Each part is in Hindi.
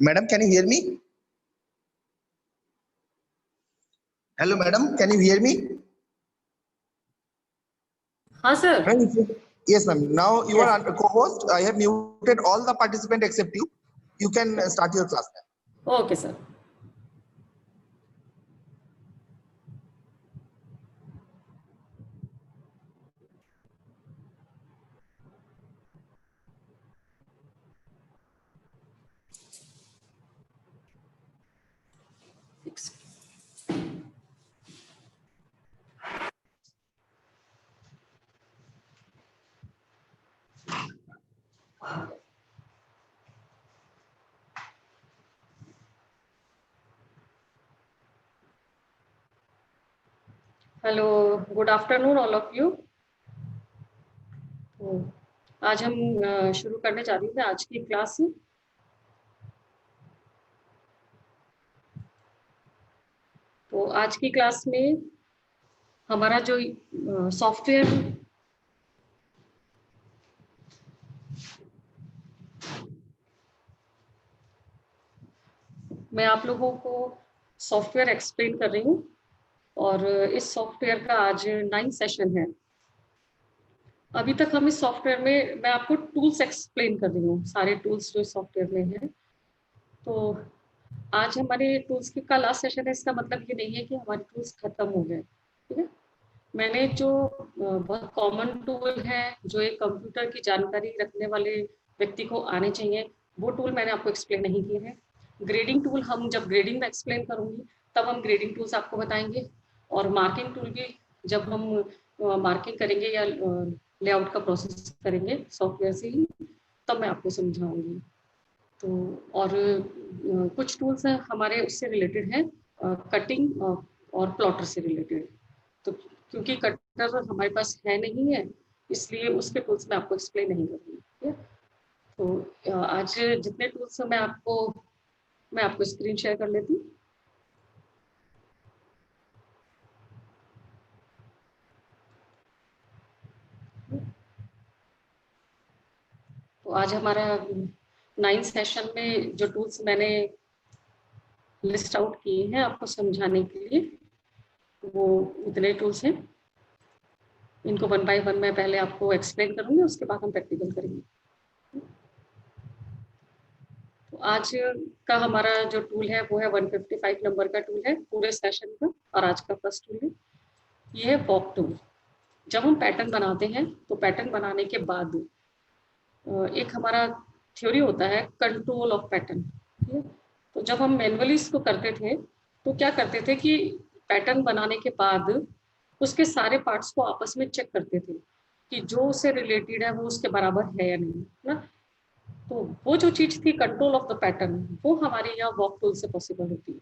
Madam, can you hear me? Hello, madam. Can you hear me? हाँ sir. Yes, ma'am. Now you Yes. are co-host. I have muted all the participants except you. You can start your class now. Okay, sir. Hello, good afternoon all of you. तो आज हम शुरू करने जा रही हैं आज की क्लास। तो आज की क्लास में हमारा जो सॉफ्टवेयर मैं आप लोगों को सॉफ्टवेयर एक्सप्लेन कर रही हूँ और इस सॉफ्टवेयर का आज 9 सेशन है। अभी तक हम इस सॉफ्टवेयर में मैं आपको टूल्स एक्सप्लेन कर रही हूँ, सारे टूल्स जो इस सॉफ्टवेयर में हैं। तो आज हमारे टूल्स का लास्ट सेशन है, इसका मतलब ये नहीं है कि हमारे टूल्स खत्म हो गए। ठीक है, मैंने जो बहुत कॉमन टूल है जो एक कंप्यूटर की जानकारी रखने वाले व्यक्ति को आने चाहिए, वो टूल मैंने आपको एक्सप्लेन नहीं किए हैं। ग्रेडिंग टूल हम जब ग्रेडिंग में एक्सप्लेन करूंगी तब हम ग्रेडिंग टूल्स आपको बताएंगे, और मार्किंग टूल भी जब हम मार्किंग करेंगे या लेआउट का प्रोसेस करेंगे सॉफ्टवेयर से ही, तब मैं आपको समझाऊंगी। तो और कुछ टूल्स हैं हमारे उससे रिलेटेड हैं, कटिंग और प्लॉटर से रिलेटेड। तो क्योंकि कटर हमारे पास है नहीं है, इसलिए उसके टूल्स मैं आपको एक्सप्लेन नहीं करूँगी। ठीक है, तो आज जितने टूल्स हैं मैं आपको स्क्रीन शेयर कर लेती हूँ। तो आज हमारा 9 सेशन में जो टूल्स मैंने लिस्ट आउट किए हैं आपको समझाने के लिए, वो इतने टूल्स हैं। इनको वन बाय वन मैं पहले आपको एक्सप्लेन करूंगी, उसके बाद हम प्रैक्टिकल करेंगे। तो आज का हमारा जो टूल है वो है 155 नंबर का टूल है पूरे सेशन का, और आज का फर्स्ट टूल है ये है वॉक टूल। जब हम पैटर्न बनाते हैं तो पैटर्न बनाने के बाद एक हमारा थ्योरी होता है कंट्रोल ऑफ पैटर्न। ठीक है, तो जब हम मैनुअली इसको करते थे तो क्या करते थे कि पैटर्न बनाने के बाद उसके सारे पार्ट्स को आपस में चेक करते थे कि जो उससे रिलेटेड है वो उसके बराबर है या नहीं, है ना। तो वो जो चीज थी कंट्रोल ऑफ द पैटर्न, वो हमारे यहाँ वॉक टूल से पॉसिबल होती है।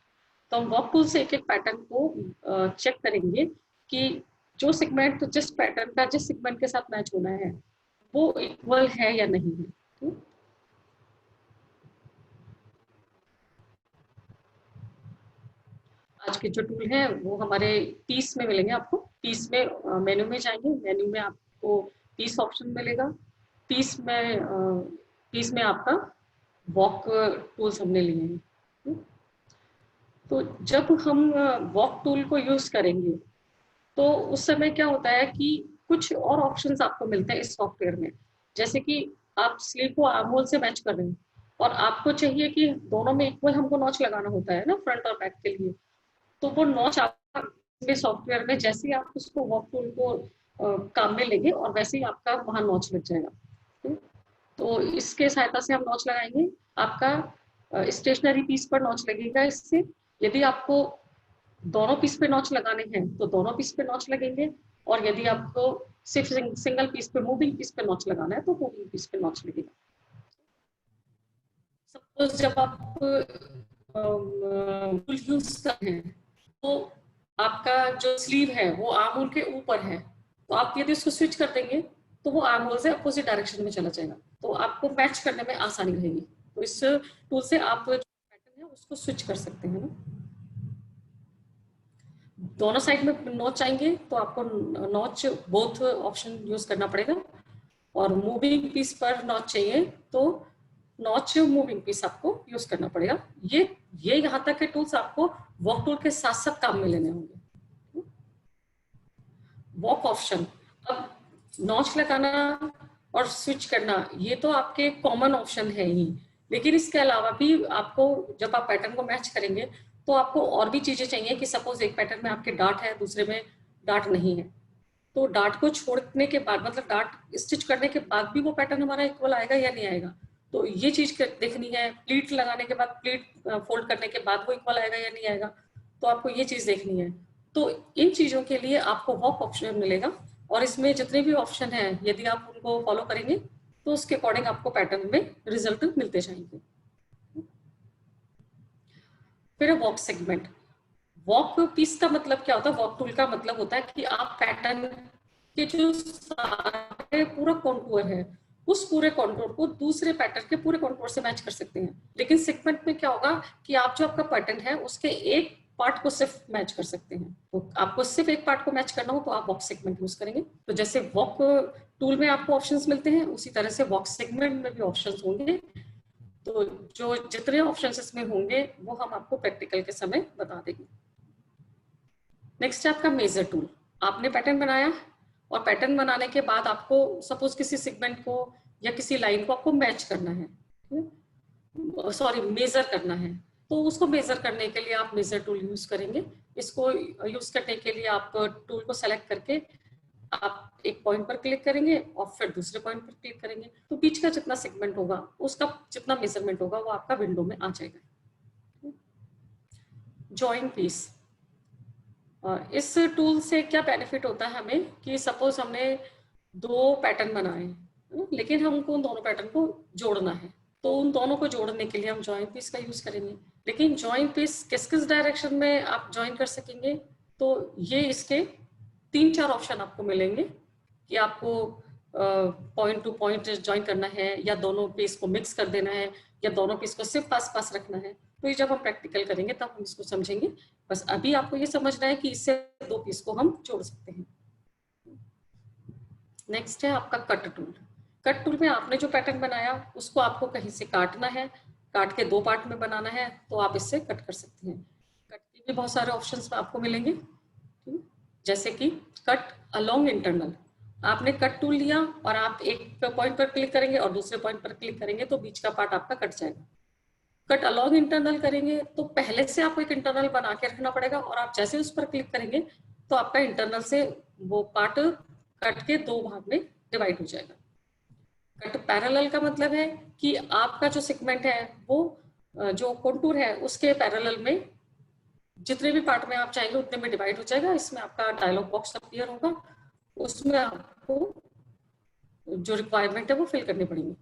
तो हम वॉक टूल से एक एक पैटर्न को चेक करेंगे कि जो सेगमेंट जिस पैटर्न का जिस सेगमेंट के साथ मैच होना है वो इक्वल है या नहीं है। तो आज के जो टूल है वो हमारे पीस में मिलेंगे आपको। पीस में मेन्यू में जाएंगे, मेन्यू में आपको पीस ऑप्शन मिलेगा। पीस में पीस में आपका वॉक टूल्स हमने लिए हैं। तो जब हम वॉक टूल को यूज करेंगे तो उस समय क्या होता है कि कुछ और ऑप्शंस आपको मिलते हैं इस सॉफ्टवेयर में। जैसे कि आप स्लीव को आर्म होल से मैच कर रहे हैं और आपको चाहिए कि दोनों में इक्वल हमको नॉच लगाना होता है ना, फ्रंट और बैक के लिए। तो वो नॉच आपका सॉफ्टवेयर में जैसे ही आप उसको वॉक टूल को काम में लेंगे और वैसे ही आपका वहां नॉच लग जाएगा। तो इसके सहायता से हम नॉच लगाएंगे। आपका स्टेशनरी पीस पर नॉच लगेगा इससे। यदि आपको दोनों पीस पे नॉच लगाने हैं तो दोनों पीस पे नॉच लगेंगे, और यदि आपको सिर्फ सिंगल पीस पे मूविंग पीस पे नॉच लगाना है तो मूविंग पीस पे नॉच लगेगा। सपोज जब आप टूल यूज कर रहे हैं तो आपका जो स्लीव है वो आर्म होल के ऊपर है, तो आप यदि उसको स्विच कर देंगे तो वो आर्म होल से अपोजिट डायरेक्शन में चला जाएगा, तो आपको मैच करने में आसानी रहेगी। तो इस टूल से आप जो पैटर्न है उसको स्विच कर सकते हैं ना। दोनों साइड में नॉच चाहिए तो आपको नॉच बोथ ऑप्शन यूज करना पड़ेगा, और मूविंग पीस पर नॉच चाहिए तो नॉच मूविंग पीस आपको यूज करना पड़ेगा। ये यहाँ तक के टूल्स आपको वॉक टूल के साथ साथ काम में लेने होंगे। वॉक ऑप्शन, अब नॉच लगाना और स्विच करना ये तो आपके कॉमन ऑप्शन है ही, लेकिन इसके अलावा भी आपको जब आप पैटर्न को मैच करेंगे तो आपको और भी चीजें चाहिए कि सपोज एक पैटर्न में आपके डार्ट है दूसरे में डार्ट नहीं है, तो डार्ट को छोड़ने के बाद मतलब डार्ट स्टिच करने के बाद भी वो पैटर्न हमारा इक्वल आएगा या नहीं आएगा, तो ये चीज देखनी है। प्लीट लगाने के बाद प्लीट फोल्ड करने के बाद वो इक्वल आएगा या नहीं आएगा, तो आपको ये चीज देखनी है। तो इन चीजों के लिए आपको वॉक ऑप्शन मिलेगा, और इसमें जितने भी ऑप्शन हैं यदि आप उनको फॉलो करेंगे तो उसके अकॉर्डिंग आपको पैटर्न में रिजल्ट मिलते जाएंगे। फिर वॉक सेगमेंट। वॉक पीस का मतलब क्या होता है? वॉक टूल का मतलब होता है कि आप पैटर्न के जो सारे पूरा कॉन्टूर है, उस पूरे कॉन्टूर को दूसरे पैटर्न के पूरे कॉन्टूर से मैच कर सकते हैं। लेकिन सेगमेंट में क्या होगा कि आप जो आपका पैटर्न है उसके एक पार्ट को सिर्फ मैच कर सकते हैं। तो आपको सिर्फ एक पार्ट को मैच करना हो तो आप वॉक सेगमेंट यूज करेंगे। तो जैसे वॉक टूल में आपको ऑप्शंस मिलते हैं, उसी तरह से वॉक सेगमेंट में भी ऑप्शंस होंगे। तो जो जितने ऑप्शंस इसमें होंगे वो हम आपको प्रैक्टिकल के समय बता देंगे। नेक्स्ट है आपका मेजर टूल। आपने पैटर्न बनाया और पैटर्न बनाने के बाद आपको सपोज किसी सेगमेंट को या किसी लाइन को आपको मैच करना है, सॉरी मेजर करना है। तो उसको मेजर करने के लिए आप मेजर टूल यूज करेंगे। इसको यूज करने के लिए आप टूल को सेलेक्ट करके आप एक पॉइंट पर क्लिक करेंगे और फिर दूसरे पॉइंट पर क्लिक करेंगे, तो बीच का जितना सेगमेंट होगा उसका जितना मेजरमेंट होगा वो आपका विंडो में आ जाएगा। जॉइन पीस, इस टूल से क्या बेनिफिट होता है हमें कि सपोज हमने दो पैटर्न बनाए लेकिन हमको उन दोनों पैटर्न को जोड़ना है, तो उन दोनों को जोड़ने के लिए हम जॉइन पीस का यूज करेंगे। लेकिन जॉइन पीस किस किस डायरेक्शन में आप ज्वाइन कर सकेंगे? तो ये इसके 3-4 ऑप्शन आपको मिलेंगे कि आपको पॉइंट टू पॉइंट ज्वाइन करना है, या दोनों पीस को मिक्स कर देना है, या दोनों पीस को सिर्फ पास पास रखना है। तो ये जब हम प्रैक्टिकल करेंगे तब हम इसको समझेंगे। बस अभी आपको ये समझना है कि इससे दो पीस को हम जोड़ सकते हैं। नेक्स्ट है आपका कट टूल। कट टूल में आपने जो पैटर्न बनाया उसको आपको कहीं से काटना है, काट के दो पार्ट में बनाना है, तो आप इससे कट कर सकते हैं। कट के भी बहुत सारे ऑप्शंस आपको मिलेंगे, जैसे कि कट अलोंग इंटरनल। आपने कट टूल लिया और आप एक पॉइंट पर क्लिक करेंगे और दूसरे पॉइंट पर क्लिक करेंगे तो बीच का पार्ट आपका कट जाएगा। कट अलोंग इंटरनल करेंगे तो पहले से आपको एक इंटरनल बना के रखना पड़ेगा, और आप जैसे उस पर क्लिक करेंगे तो आपका इंटरनल से वो पार्ट कट के दो भाग में डिवाइड हो जाएगा। कट पैरेलल का मतलब है कि आपका जो सेगमेंट है वो जो कॉन्टूर है उसके पैरेलल में जितने भी पार्ट में आप चाहेंगे उतने में डिवाइड हो जाएगा। इसमें आपका डायलॉग बॉक्स अपीयर होगा, उसमें आपको जो रिक्वायरमेंट है वो फिल करनी पड़ेगी।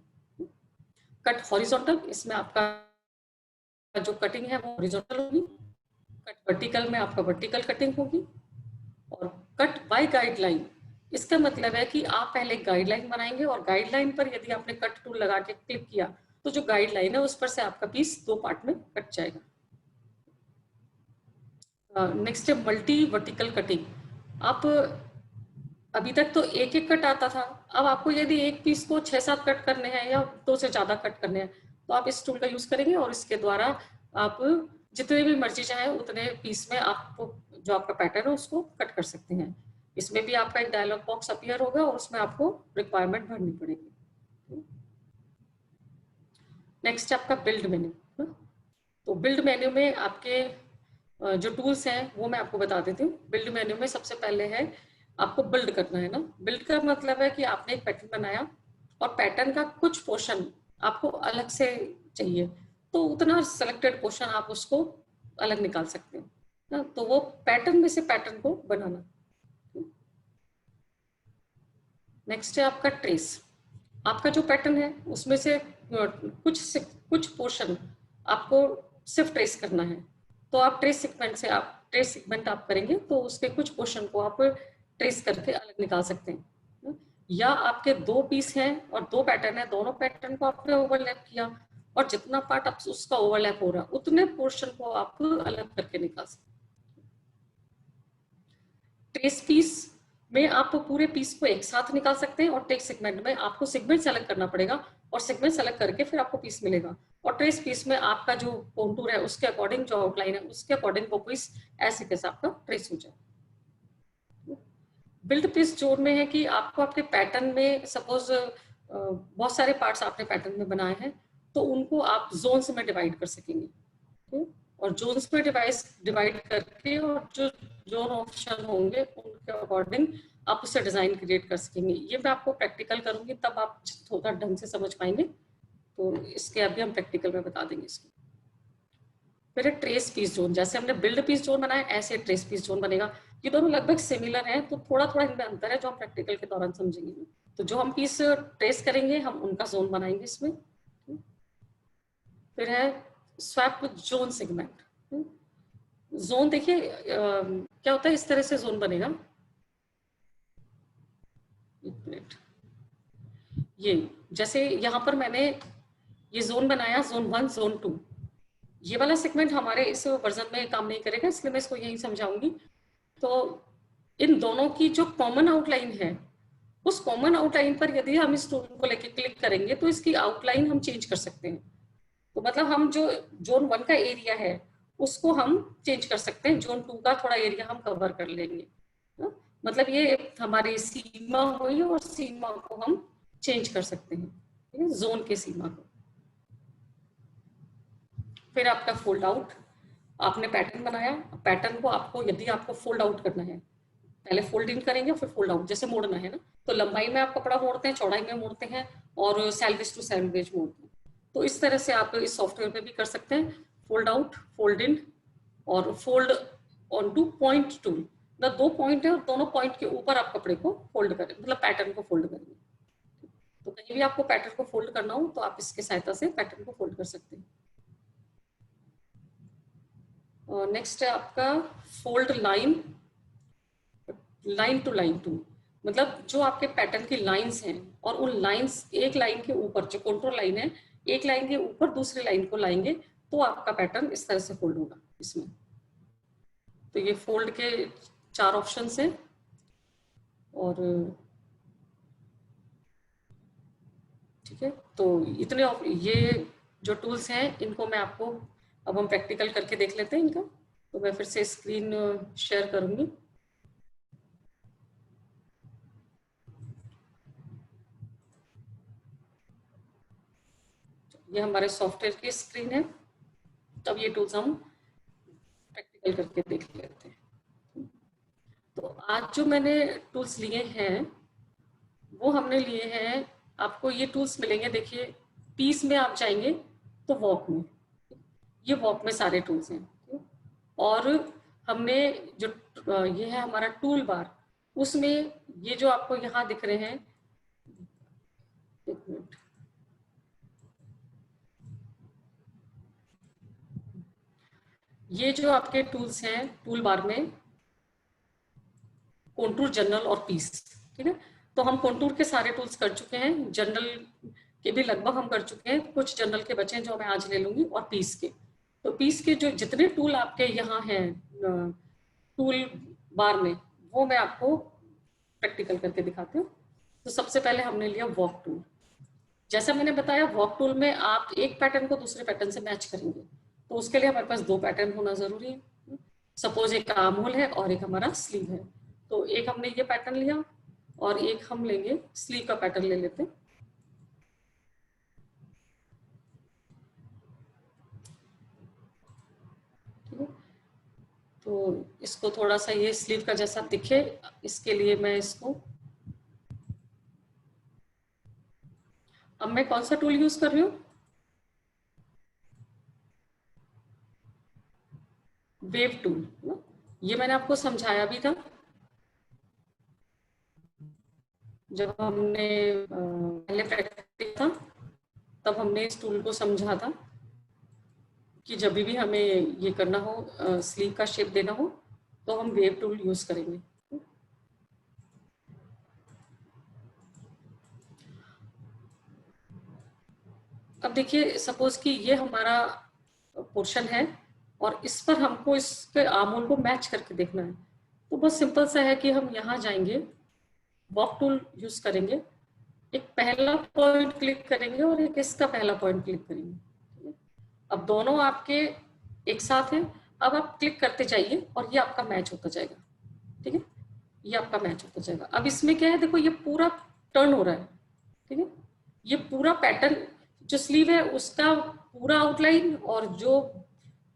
कट हॉरिजॉन्टल, इसमें आपका जो कटिंग है वो हॉरिजॉन्टल होगी। कट वर्टिकल में आपका वर्टिकल कटिंग होगी। और कट बाय गाइडलाइन, इसका मतलब है कि आप पहले गाइडलाइन बनाएंगे और गाइडलाइन पर यदि आपने कट टूल लगा के क्लिक किया तो जो गाइडलाइन है उस पर से आपका पीस दो पार्ट में कट जाएगा। नेक्स्ट है मल्टी वर्टिकल कटिंग। आप अभी तक तो एक एक कट आता था, अब आपको यदि एक पीस को 6-7 कट करने हैं या 2 से ज्यादा कट करने हैं तो आप इस टूल का यूज करेंगे और इसके द्वारा आप जितने भी मर्जी चाहे उतने पीस में आप जो आपका पैटर्न है उसको कट कर सकते हैं। इसमें भी आपका एक डायलॉग बॉक्स अपीयर होगा और उसमें आपको रिक्वायरमेंट भरनी पड़ेगी। नेक्स्ट आपका बिल्ड मेन्यू। तो बिल्ड मेन्यू में आपके जो टूल्स हैं वो मैं आपको बता देती हूँ। बिल्ड मेन्यू में सबसे पहले है आपको बिल्ड करना है ना। बिल्ड का मतलब है कि आपने एक पैटर्न बनाया और पैटर्न का कुछ पोर्शन आपको अलग से चाहिए, तो उतना सेलेक्टेड पोर्शन आप उसको अलग निकाल सकते हैं ना। तो वो पैटर्न में से पैटर्न को बनाना। नेक्स्ट है आपका ट्रेस। आपका जो पैटर्न है उसमें से कुछ पोर्शन आपको सिर्फ ट्रेस करना है, तो आप ट्रेस सेगमेंट आप करेंगे तो उसके कुछ पोर्शन को आप ट्रेस करके अलग निकाल सकते हैं। या आपके दो पीस हैं और दो पैटर्न है, दोनों पैटर्न को आपने ओवरलैप किया और जितना पार्ट आप उसका ओवरलैप हो रहा है उतने पोर्शन को आप अलग करके निकाल सकते हैं। ट्रेस पीस में आप पूरे पीस को एक साथ निकाल सकते हैं और ट्रेस सेगमेंट में आपको सेगमेंट सेलेक्ट करना पड़ेगा और सेगमेंट सेलेक्ट करके फिर आपको पीस मिलेगा। और ट्रेस पीस में आपका जो कॉन्टूर है उसके अकॉर्डिंग जो आउटलाइन है उसके अकॉर्डिंग वो पीस ऐसे कैसे आपका ट्रेस हो जाए। बिल्ड पीस जोन में है कि आपको आपके पैटर्न में सपोज बहुत सारे पार्ट्स आपने पैटर्न में बनाए हैं तो उनको आप जोन्स में डिवाइड कर सकेंगे। और जोन्स में डिवाइड करके और जो जोन ऑप्शन होंगे उनके अकॉर्डिंग आप उससे डिजाइन क्रिएट कर सकेंगे। ये मैं आपको प्रैक्टिकल करूंगी तब आप थोड़ा ढंग से समझ पाएंगे, तो इसके अभी हम प्रैक्टिकल में बता देंगे इसको। फिर ट्रेस पीस जोन, जैसे हमने बिल्ड पीस जोन बनाया ऐसे ट्रेस पीस जोन बनेगा। ये दोनों लगभग सिमिलर हैं, तो थोड़ा थोड़ा इनमें अंतर है जो हम प्रैक्टिकल के दौरान समझेंगे। तो जो हम पीस ट्रेस करेंगे हम उनका जोन बनाएंगे इसमें। फिर है स्वैप जोन सेगमेंट। जोन देखिए क्या होता है, इस तरह से जोन बनेगा। एक मिनट, ये जैसे यहाँ पर मैंने ये जोन बनाया, जोन 1 जोन 2। ये वाला सेगमेंट हमारे इस वर्जन में काम नहीं करेगा, इसलिए मैं इसको यही समझाऊंगी। तो इन दोनों की जो कॉमन आउटलाइन है, उस कॉमन आउटलाइन पर यदि हम इस टूल को लेके क्लिक करेंगे तो इसकी आउटलाइन हम चेंज कर सकते हैं। तो मतलब हम जो जोन 1 का एरिया है उसको हम चेंज कर सकते हैं, जोन 2 का थोड़ा एरिया हम कवर कर लेंगे। हाँ? मतलब ये हमारी सीमा हुई और सीमा को हम चेंज कर सकते हैं, ठीक है, जोन के सीमा को। फिर आपका फोल्ड आउट, आपने पैटर्न बनाया, पैटर्न को आपको यदि आपको फोल्ड आउट करना है, पहले फोल्ड इन करेंगे फिर फोल्ड आउट, जैसे मोड़ना है ना, तो लंबाई में आप कपड़ा मोड़ते हैं, चौड़ाई में मोड़ते हैं और सैलवेज टू सैलवेज मोड़ते हैं। तो इस तरह से आप इस सॉफ्टवेयर में भी कर सकते हैं, फोल्ड आउट, फोल्ड इन और fold on two point tool. मतलब 2 पॉइंट है और दोनों पॉइंट के ऊपर आप कपड़े को फोल्ड करें, मतलब पैटर्न को फोल्ड करेंगे। तो कहीं भी आपको पैटर्न को फोल्ड करना हो तो आप इसके सहायता से पैटर्न को फोल्ड कर सकते हैं। नेक्स्ट है आपका fold line, line two line two. मतलब जो आपके पैटर्न की लाइंस हैं और उन लाइंस, एक लाइन के ऊपर जो कंट्रोल लाइन है, एक लाइन के ऊपर दूसरी लाइन को लाएंगे तो आपका पैटर्न इस तरह से फोल्ड होगा इसमें। तो ये फोल्ड के 4 ऑप्शंस हैं। और ठीक है, तो इतने ये जो टूल्स हैं इनको मैं आपको, अब हम प्रैक्टिकल करके देख लेते हैं इनका। तो मैं फिर से स्क्रीन शेयर करूंगी। ये हमारे सॉफ्टवेयर की स्क्रीन है। तब ये टूल्स हम प्रैक्टिकल करके देख लेते हैं। तो आज जो मैंने टूल्स लिए हैं वो हमने लिए हैं, आपको ये टूल्स मिलेंगे, देखिए पीस में आप जाएंगे तो वॉक में, ये वॉक में सारे टूल्स हैं। और हमने जो ये है हमारा टूल बार, उसमें ये जो आपको यहाँ दिख रहे हैं, एक मिनट, ये जो आपके टूल्स हैं टूल बार में, कॉन्टूर, जनरल और पीस, ठीक है। तो हम कॉन्टूर के सारे टूल्स कर चुके हैं, जनरल के भी लगभग हम कर चुके हैं, कुछ जनरल के बचे हैं जो मैं आज ले लूंगी, और पीस के। तो पीस के जो जितने टूल आपके यहाँ हैं टूल बार में, वो मैं आपको प्रैक्टिकल करके दिखाती हूँ। तो सबसे पहले हमने लिया वॉक टूल। जैसा मैंने बताया, वॉक टूल में आप एक पैटर्न को दूसरे पैटर्न से मैच करेंगे, तो उसके लिए हमारे पास 2 पैटर्न होना जरूरी है। सपोज एक आर्म होल है और एक हमारा स्लीव है, तो एक हमने ये पैटर्न लिया और एक हम लेंगे स्लीव का पैटर्न ले लेते हैं। ठीक है, तो इसको थोड़ा सा ये स्लीव का जैसा दिखे, इसके लिए मैं इसको, अब मैं कौन सा टूल यूज कर रही हूँ, वेव टूल। ये मैंने आपको समझाया भी था जब हमने पहले प्रैक्टिस था, तब हमने इस टूल को समझा था कि जब भी हमें ये करना हो, स्लीव का शेप देना हो, तो हम वेव टूल यूज करेंगे। अब देखिए, सपोज कि ये हमारा पोर्शन है और इस पर हमको इसके आर्म को मैच करके देखना है। तो बहुत सिंपल सा है कि हम यहाँ जाएंगे, वॉक टूल यूज करेंगे, एक पहला पॉइंट क्लिक करेंगे और एक इसका पहला पॉइंट क्लिक करेंगे। अब दोनों आपके एक साथ हैं, अब आप क्लिक करते जाइए और ये आपका मैच होता जाएगा। ठीक है, ये आपका मैच होता जाएगा। अब इसमें क्या है, देखो ये पूरा टर्न हो रहा है। ठीक है, ये पूरा पैटर्न जो स्लीव है उसका पूरा आउटलाइन और जो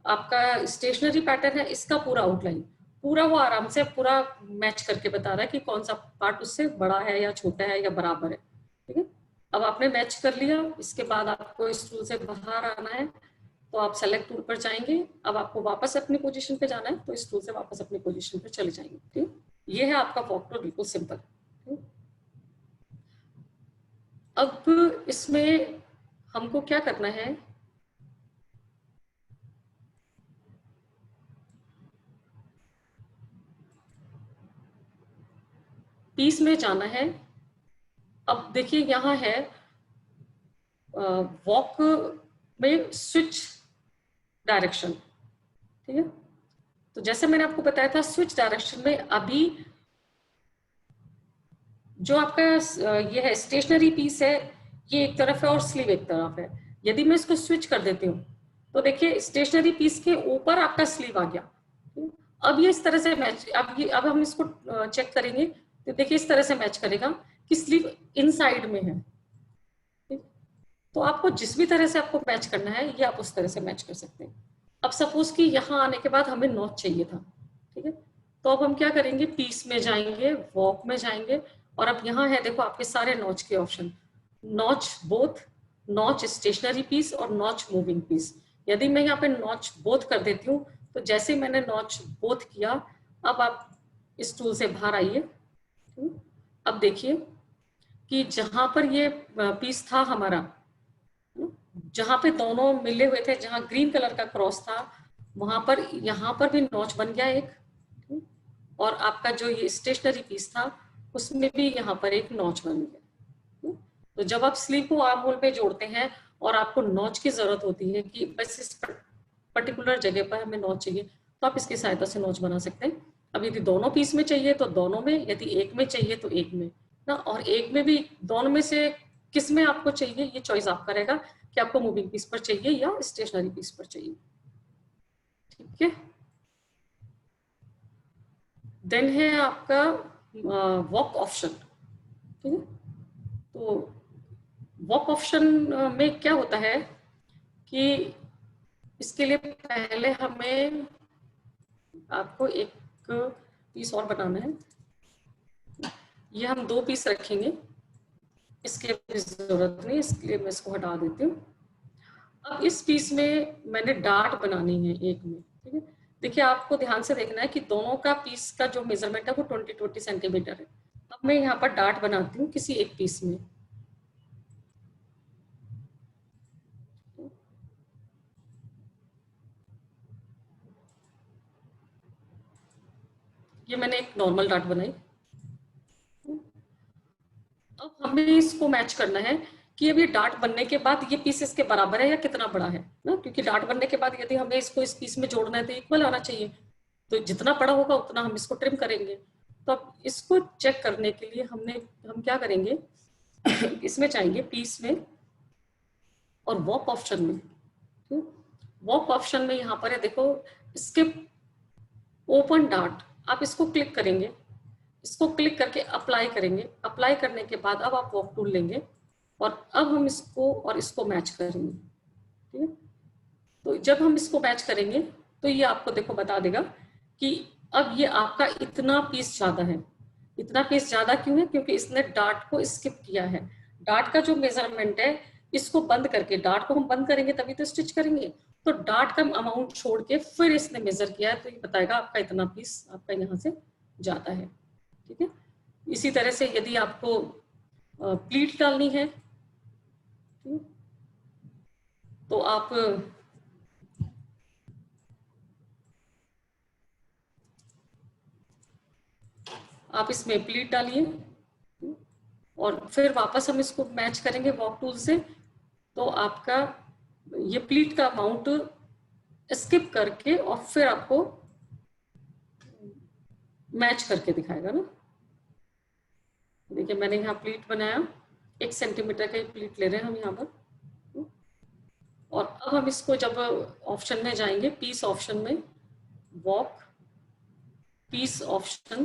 आपका स्टेशनरी पैटर्न है इसका पूरा आउटलाइन, पूरा वो आराम से पूरा मैच करके बता रहा है कि कौन सा पार्ट उससे बड़ा है या छोटा है या बराबर है। ठीक है, अब आपने मैच कर लिया, इसके बाद आपको इस टूल से बाहर आना है, तो आप सेलेक्ट टूल पर जाएंगे। अब आपको वापस अपनी पोजीशन पे जाना है, तो इस टूल से वापस अपनी पोजीशन पे चले जाएंगे। ठीक, ये है आपका वॉक टूल, बिल्कुल सिंपल। अब इसमें हमको क्या करना है, पीस में जाना है। अब देखिए यहाँ है वॉक में स्विच डायरेक्शन, ठीक है। तो जैसे मैंने आपको बताया था स्विच डायरेक्शन में अभी जो आपका ये है स्टेशनरी पीस है, ये एक तरफ है और स्लीव एक तरफ है। यदि मैं इसको स्विच कर देती हूँ तो देखिए स्टेशनरी पीस के ऊपर आपका स्लीव आ गया। अब ये इस तरह से मैच, अब हम इसको चेक करेंगे तो देखिए इस तरह से मैच करेगा कि स्लीव इनसाइड में है। तो आपको जिस भी तरह से आपको मैच करना है ये आप उस तरह से मैच कर सकते हैं। अब सपोज कि यहाँ आने के बाद हमें नॉच चाहिए था, ठीक है। तो अब हम क्या करेंगे, पीस में जाएंगे, वॉक में जाएंगे, और अब यहाँ है देखो आपके सारे नॉच के option, notch both, notch stationary piece और नॉच मूविंग पीस। यदि मैं यहाँ पे नॉच बोथ कर देती हूँ तो जैसे मैंने नॉच बोथ किया, अब आप इस टूल से बाहर आइए। अब देखिए कि जहां पर ये पीस था हमारा, जहां पे दोनों मिले हुए थे, जहां ग्रीन कलर का क्रॉस था, वहां पर यहाँ पर भी नॉच बन गया एक, और आपका जो ये स्टेशनरी पीस था उसमें भी यहाँ पर एक नॉच बन गया। तो जब आप स्लीव को आर्म होल पे जोड़ते हैं और आपको नॉच की जरूरत होती है कि बस इस पर्टिकुलर जगह पर हमें नॉच चाहिए, तो आप इसकी सहायता से नॉच बना सकते हैं। अब यदि दोनों पीस में चाहिए तो दोनों में, यदि एक में चाहिए तो एक में ना, और एक में भी, दोनों में से किस में आपको चाहिए ये चॉइस आपका रहेगा कि आपको मूविंग पीस पर चाहिए या स्टेशनरी पीस पर चाहिए, ठीक है। देन है आपका वॉक ऑप्शन, ठीक है। तो वॉक ऑप्शन में क्या होता है कि इसके लिए पहले हमें आपको एक पीस और बनाना है। ये हम 2 पीस रखेंगे, इसके जरूरत नहीं, इसलिए मैं इसको हटा देती हूँ। अब इस पीस में मैंने डार्ट बनानी है एक में, ठीक है। देखिए आपको ध्यान से देखना है कि दोनों का पीस का जो मेजरमेंट है वो 20-20 सेंटीमीटर है। अब मैं यहाँ पर डार्ट बनाती हूँ किसी एक पीस में। ये मैंने एक नॉर्मल डार्ट बनाई। अब हमें इसको मैच करना है कि अब ये डार्ट बनने के बाद ये पीस इसके बराबर है या कितना बड़ा है ना, क्योंकि डार्ट बनने के बाद यदि हमें इसको इस पीस में जोड़ना है तो इक्वल आना चाहिए। तो जितना बड़ा होगा उतना हम इसको ट्रिम करेंगे। तो अब इसको चेक करने के लिए हम क्या करेंगे इसमें जाएंगे पीस में और वॉक ऑप्शन में। वॉक ऑप्शन में यहाँ पर है देखो स्किप ओपन डार्ट, आप इसको क्लिक करेंगे, इसको क्लिक करके अप्लाई करेंगे। अप्लाई करने के बाद अब आप वॉक टूल लेंगे और अब हम इसको और इसको मैच करेंगे, ठीक है। तो जब हम इसको मैच करेंगे तो ये आपको देखो बता देगा कि अब ये आपका इतना पीस ज्यादा है। इतना पीस ज्यादा क्यों है, क्योंकि इसने डार्ट को स्किप किया है। डार्ट का जो मेजरमेंट है इसको बंद करके, डार्ट को हम बंद करेंगे तभी तो स्टिच करेंगे, तो डार्ट का अमाउंट छोड़ के फिर इसने मेजर किया है, तो ये बताएगा आपका इतना पीस आपका यहाँ से जाता है, ठीक है। इसी तरह से यदि आपको प्लीट डालनी है तो आप इसमें प्लीट डालिए और फिर वापस हम इसको मैच करेंगे वॉक टूल से। तो आपका ये प्लीट का अमाउंट स्किप करके और फिर आपको मैच करके दिखाएगा ना। देखिए मैंने यहाँ प्लीट बनाया, 1 सेंटीमीटर का प्लीट ले रहे हैं हम यहाँ पर। और अब हम इसको जब ऑप्शन में जाएंगे, पीस ऑप्शन में, walk piece option,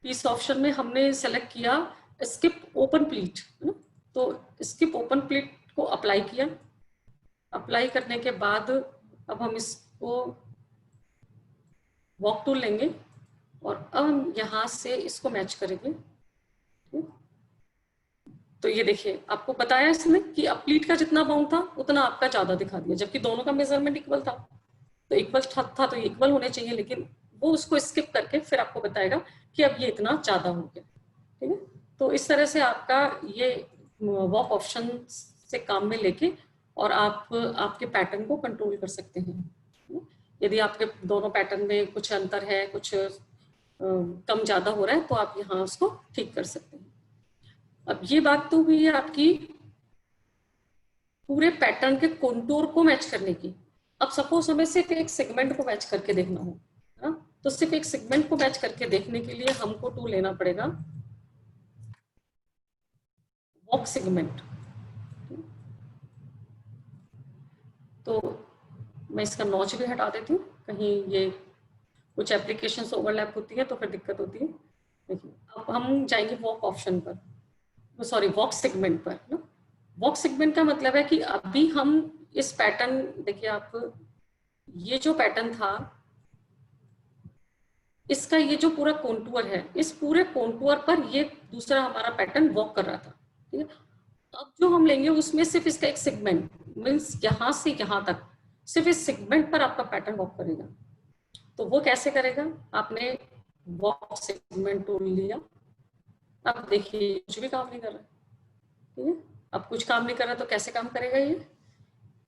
piece option में हमने सेलेक्ट किया स्किप ओपन प्लीट, है ना। तो स्किप ओपन प्लीट को अप्लाई किया। अप्लाई करने के बाद अब हम इसको वॉक टूल लेंगे और अब हम यहाँ से इसको मैच करेंगे। तो ये देखिए आपको बताया इसने कि अब प्लीट का जितना अमाउंट था उतना आपका ज्यादा दिखा दिया, जबकि दोनों का मेजरमेंट इक्वल था। तो इक्वल था तो इक्वल होने चाहिए, लेकिन वो उसको स्किप करके फिर आपको बताएगा कि अब ये इतना ज्यादा हो गया, ठीक है। तो इस तरह से आपका ये वॉक ऑप्शन से काम में लेके और आप आपके पैटर्न को कंट्रोल कर सकते हैं। यदि आपके दोनों पैटर्न में कुछ अंतर है, कुछ कम ज्यादा हो रहा है तो आप यहाँ उसको ठीक कर सकते हैं। अब ये बात तो हुई है आपकी पूरे पैटर्न के कंटूर को मैच करने की। अब सपोज हमें सिर्फ एक सेगमेंट को मैच करके देखना हो, है ना, तो सिर्फ एक सेगमेंट को मैच करके देखने के लिए हमको टूल लेना पड़ेगा वॉक सेगमेंट। तो मैं इसका नॉच भी हटा देती हूँ, कहीं ये कुछ एप्लीकेशंस ओवरलैप होती है तो फिर दिक्कत होती है। देखिए अब हम जाएंगे वॉक ऑप्शन पर, सॉरी वॉक सेगमेंट पर ना। वॉक सेगमेंट का मतलब है कि अभी हम इस पैटर्न, देखिए आप ये जो पैटर्न था इसका ये जो पूरा कॉन्टूर है, इस पूरे कॉन्टूर पर ये दूसरा हमारा पैटर्न वॉक कर रहा था, ठीक है। अब जो हम लेंगे उसमें सिर्फ इसका एक सेगमेंट, मीन्स यहाँ से यहाँ तक सिर्फ इस सेगमेंट पर आपका पैटर्न वॉक करेगा। तो वो कैसे करेगा, आपने वॉक सेगमेंट टूल लिया, अब देखिए कुछ भी काम नहीं कर रहा, ठीक है। अब कुछ काम नहीं कर रहा तो कैसे काम करेगा ये।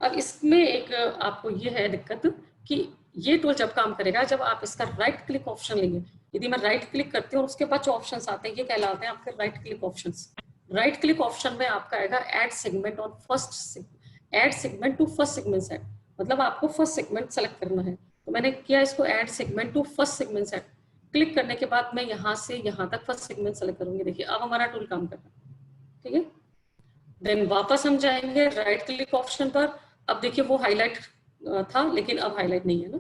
अब इसमें एक आपको ये है दिक्कत कि ये टूल जब काम करेगा जब आप इसका राइट क्लिक ऑप्शन लेंगे। यदि मैं राइट क्लिक करती हूँ और उसके बाद जो ऑप्शंस आते हैं ये कहलाते हैं आपके right click options. Right click option में आपका आएगा add segment on first, add segment to first segment set, मतलब आपको फर्स्ट सेगमेंट सेलेक्ट करना है। तो मैंने किया इसको add segment to first segment set, click करने के बाद मैं यहाँ से यहाँ तक फर्स्ट सेगमेंट सेलेक्ट करूंगी। देखिए अब हमारा टूल काम कर रहा है, ठीक है। देन वापस हम जाएंगे राइट क्लिक ऑप्शन पर। अब देखिए वो हाईलाइट था लेकिन अब हाईलाइट नहीं है ना।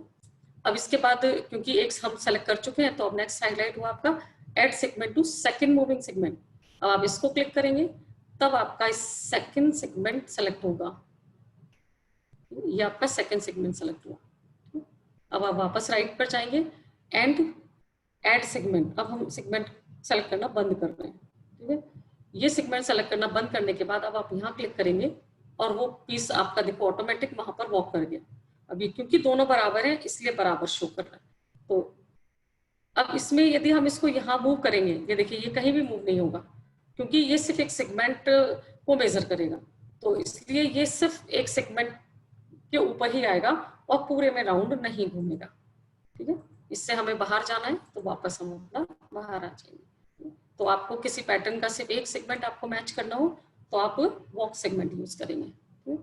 अब इसके बाद क्योंकि एक हम सेलेक्ट कर चुके हैं तो अब नेक्स्ट हाईलाइट हुआ आपका add segment to second moving segment. अब आप इसको क्लिक करेंगे तब आपका इस सेकंड सेगमेंट सेलेक्ट होगा, ये आपका सेकंड सेगमेंट सेलेक्ट हुआ। अब आप वापस राइट पर जाएंगे एंड ऐड सेगमेंट, अब हम सेगमेंट सेलेक्ट करना बंद कर रहे हैं, ठीक है। ये सेगमेंट सेलेक्ट करना बंद करने के बाद अब आप यहाँ क्लिक करेंगे और वो पीस आपका देखो ऑटोमेटिक वहां पर वॉक कर गया। अभी क्योंकि दोनों बराबर है इसलिए बराबर शो कर रहा है। तो अब इसमें यदि हम इसको यहाँ मूव करेंगे, ये देखिए ये कहीं भी मूव नहीं होगा क्योंकि ये सिर्फ एक सेगमेंट को मेजर करेगा, तो इसलिए ये सिर्फ एक सेगमेंट के ऊपर ही आएगा और पूरे में राउंड नहीं घूमेगा, ठीक है। इससे हमें बाहर जाना है तो वापस हम अपना बाहर आ जाएंगे। तो आपको किसी पैटर्न का सिर्फ एक सेगमेंट आपको मैच करना हो तो आप वॉक सेगमेंट यूज करेंगे।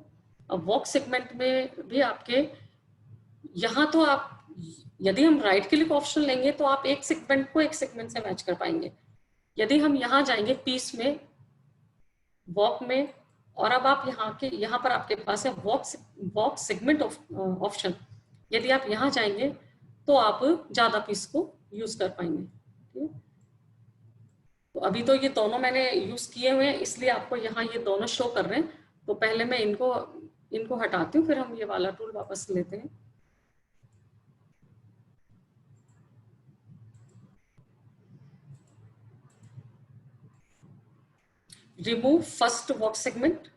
अब वॉक सेगमेंट में भी आपके यहाँ तो आप यदि हम राइट क्लिक ऑप्शन लेंगे तो आप एक सेगमेंट को एक सेगमेंट से मैच कर पाएंगे। यदि हम यहाँ जाएंगे पीस में, वॉक में, और अब आप यहाँ पर आपके पास है वॉक सेगमेंट ऑप्शन, यदि आप यहाँ जाएंगे तो आप ज्यादा पीस को यूज कर पाएंगे, ठीक है। तो अभी तो ये दोनों मैंने यूज किए हुए हैं इसलिए आपको यहाँ ये दोनों शो कर रहे हैं। तो पहले मैं इनको हटाती हूँ फिर हम ये वाला टूल वापस लेते हैं। Remove first walk segment,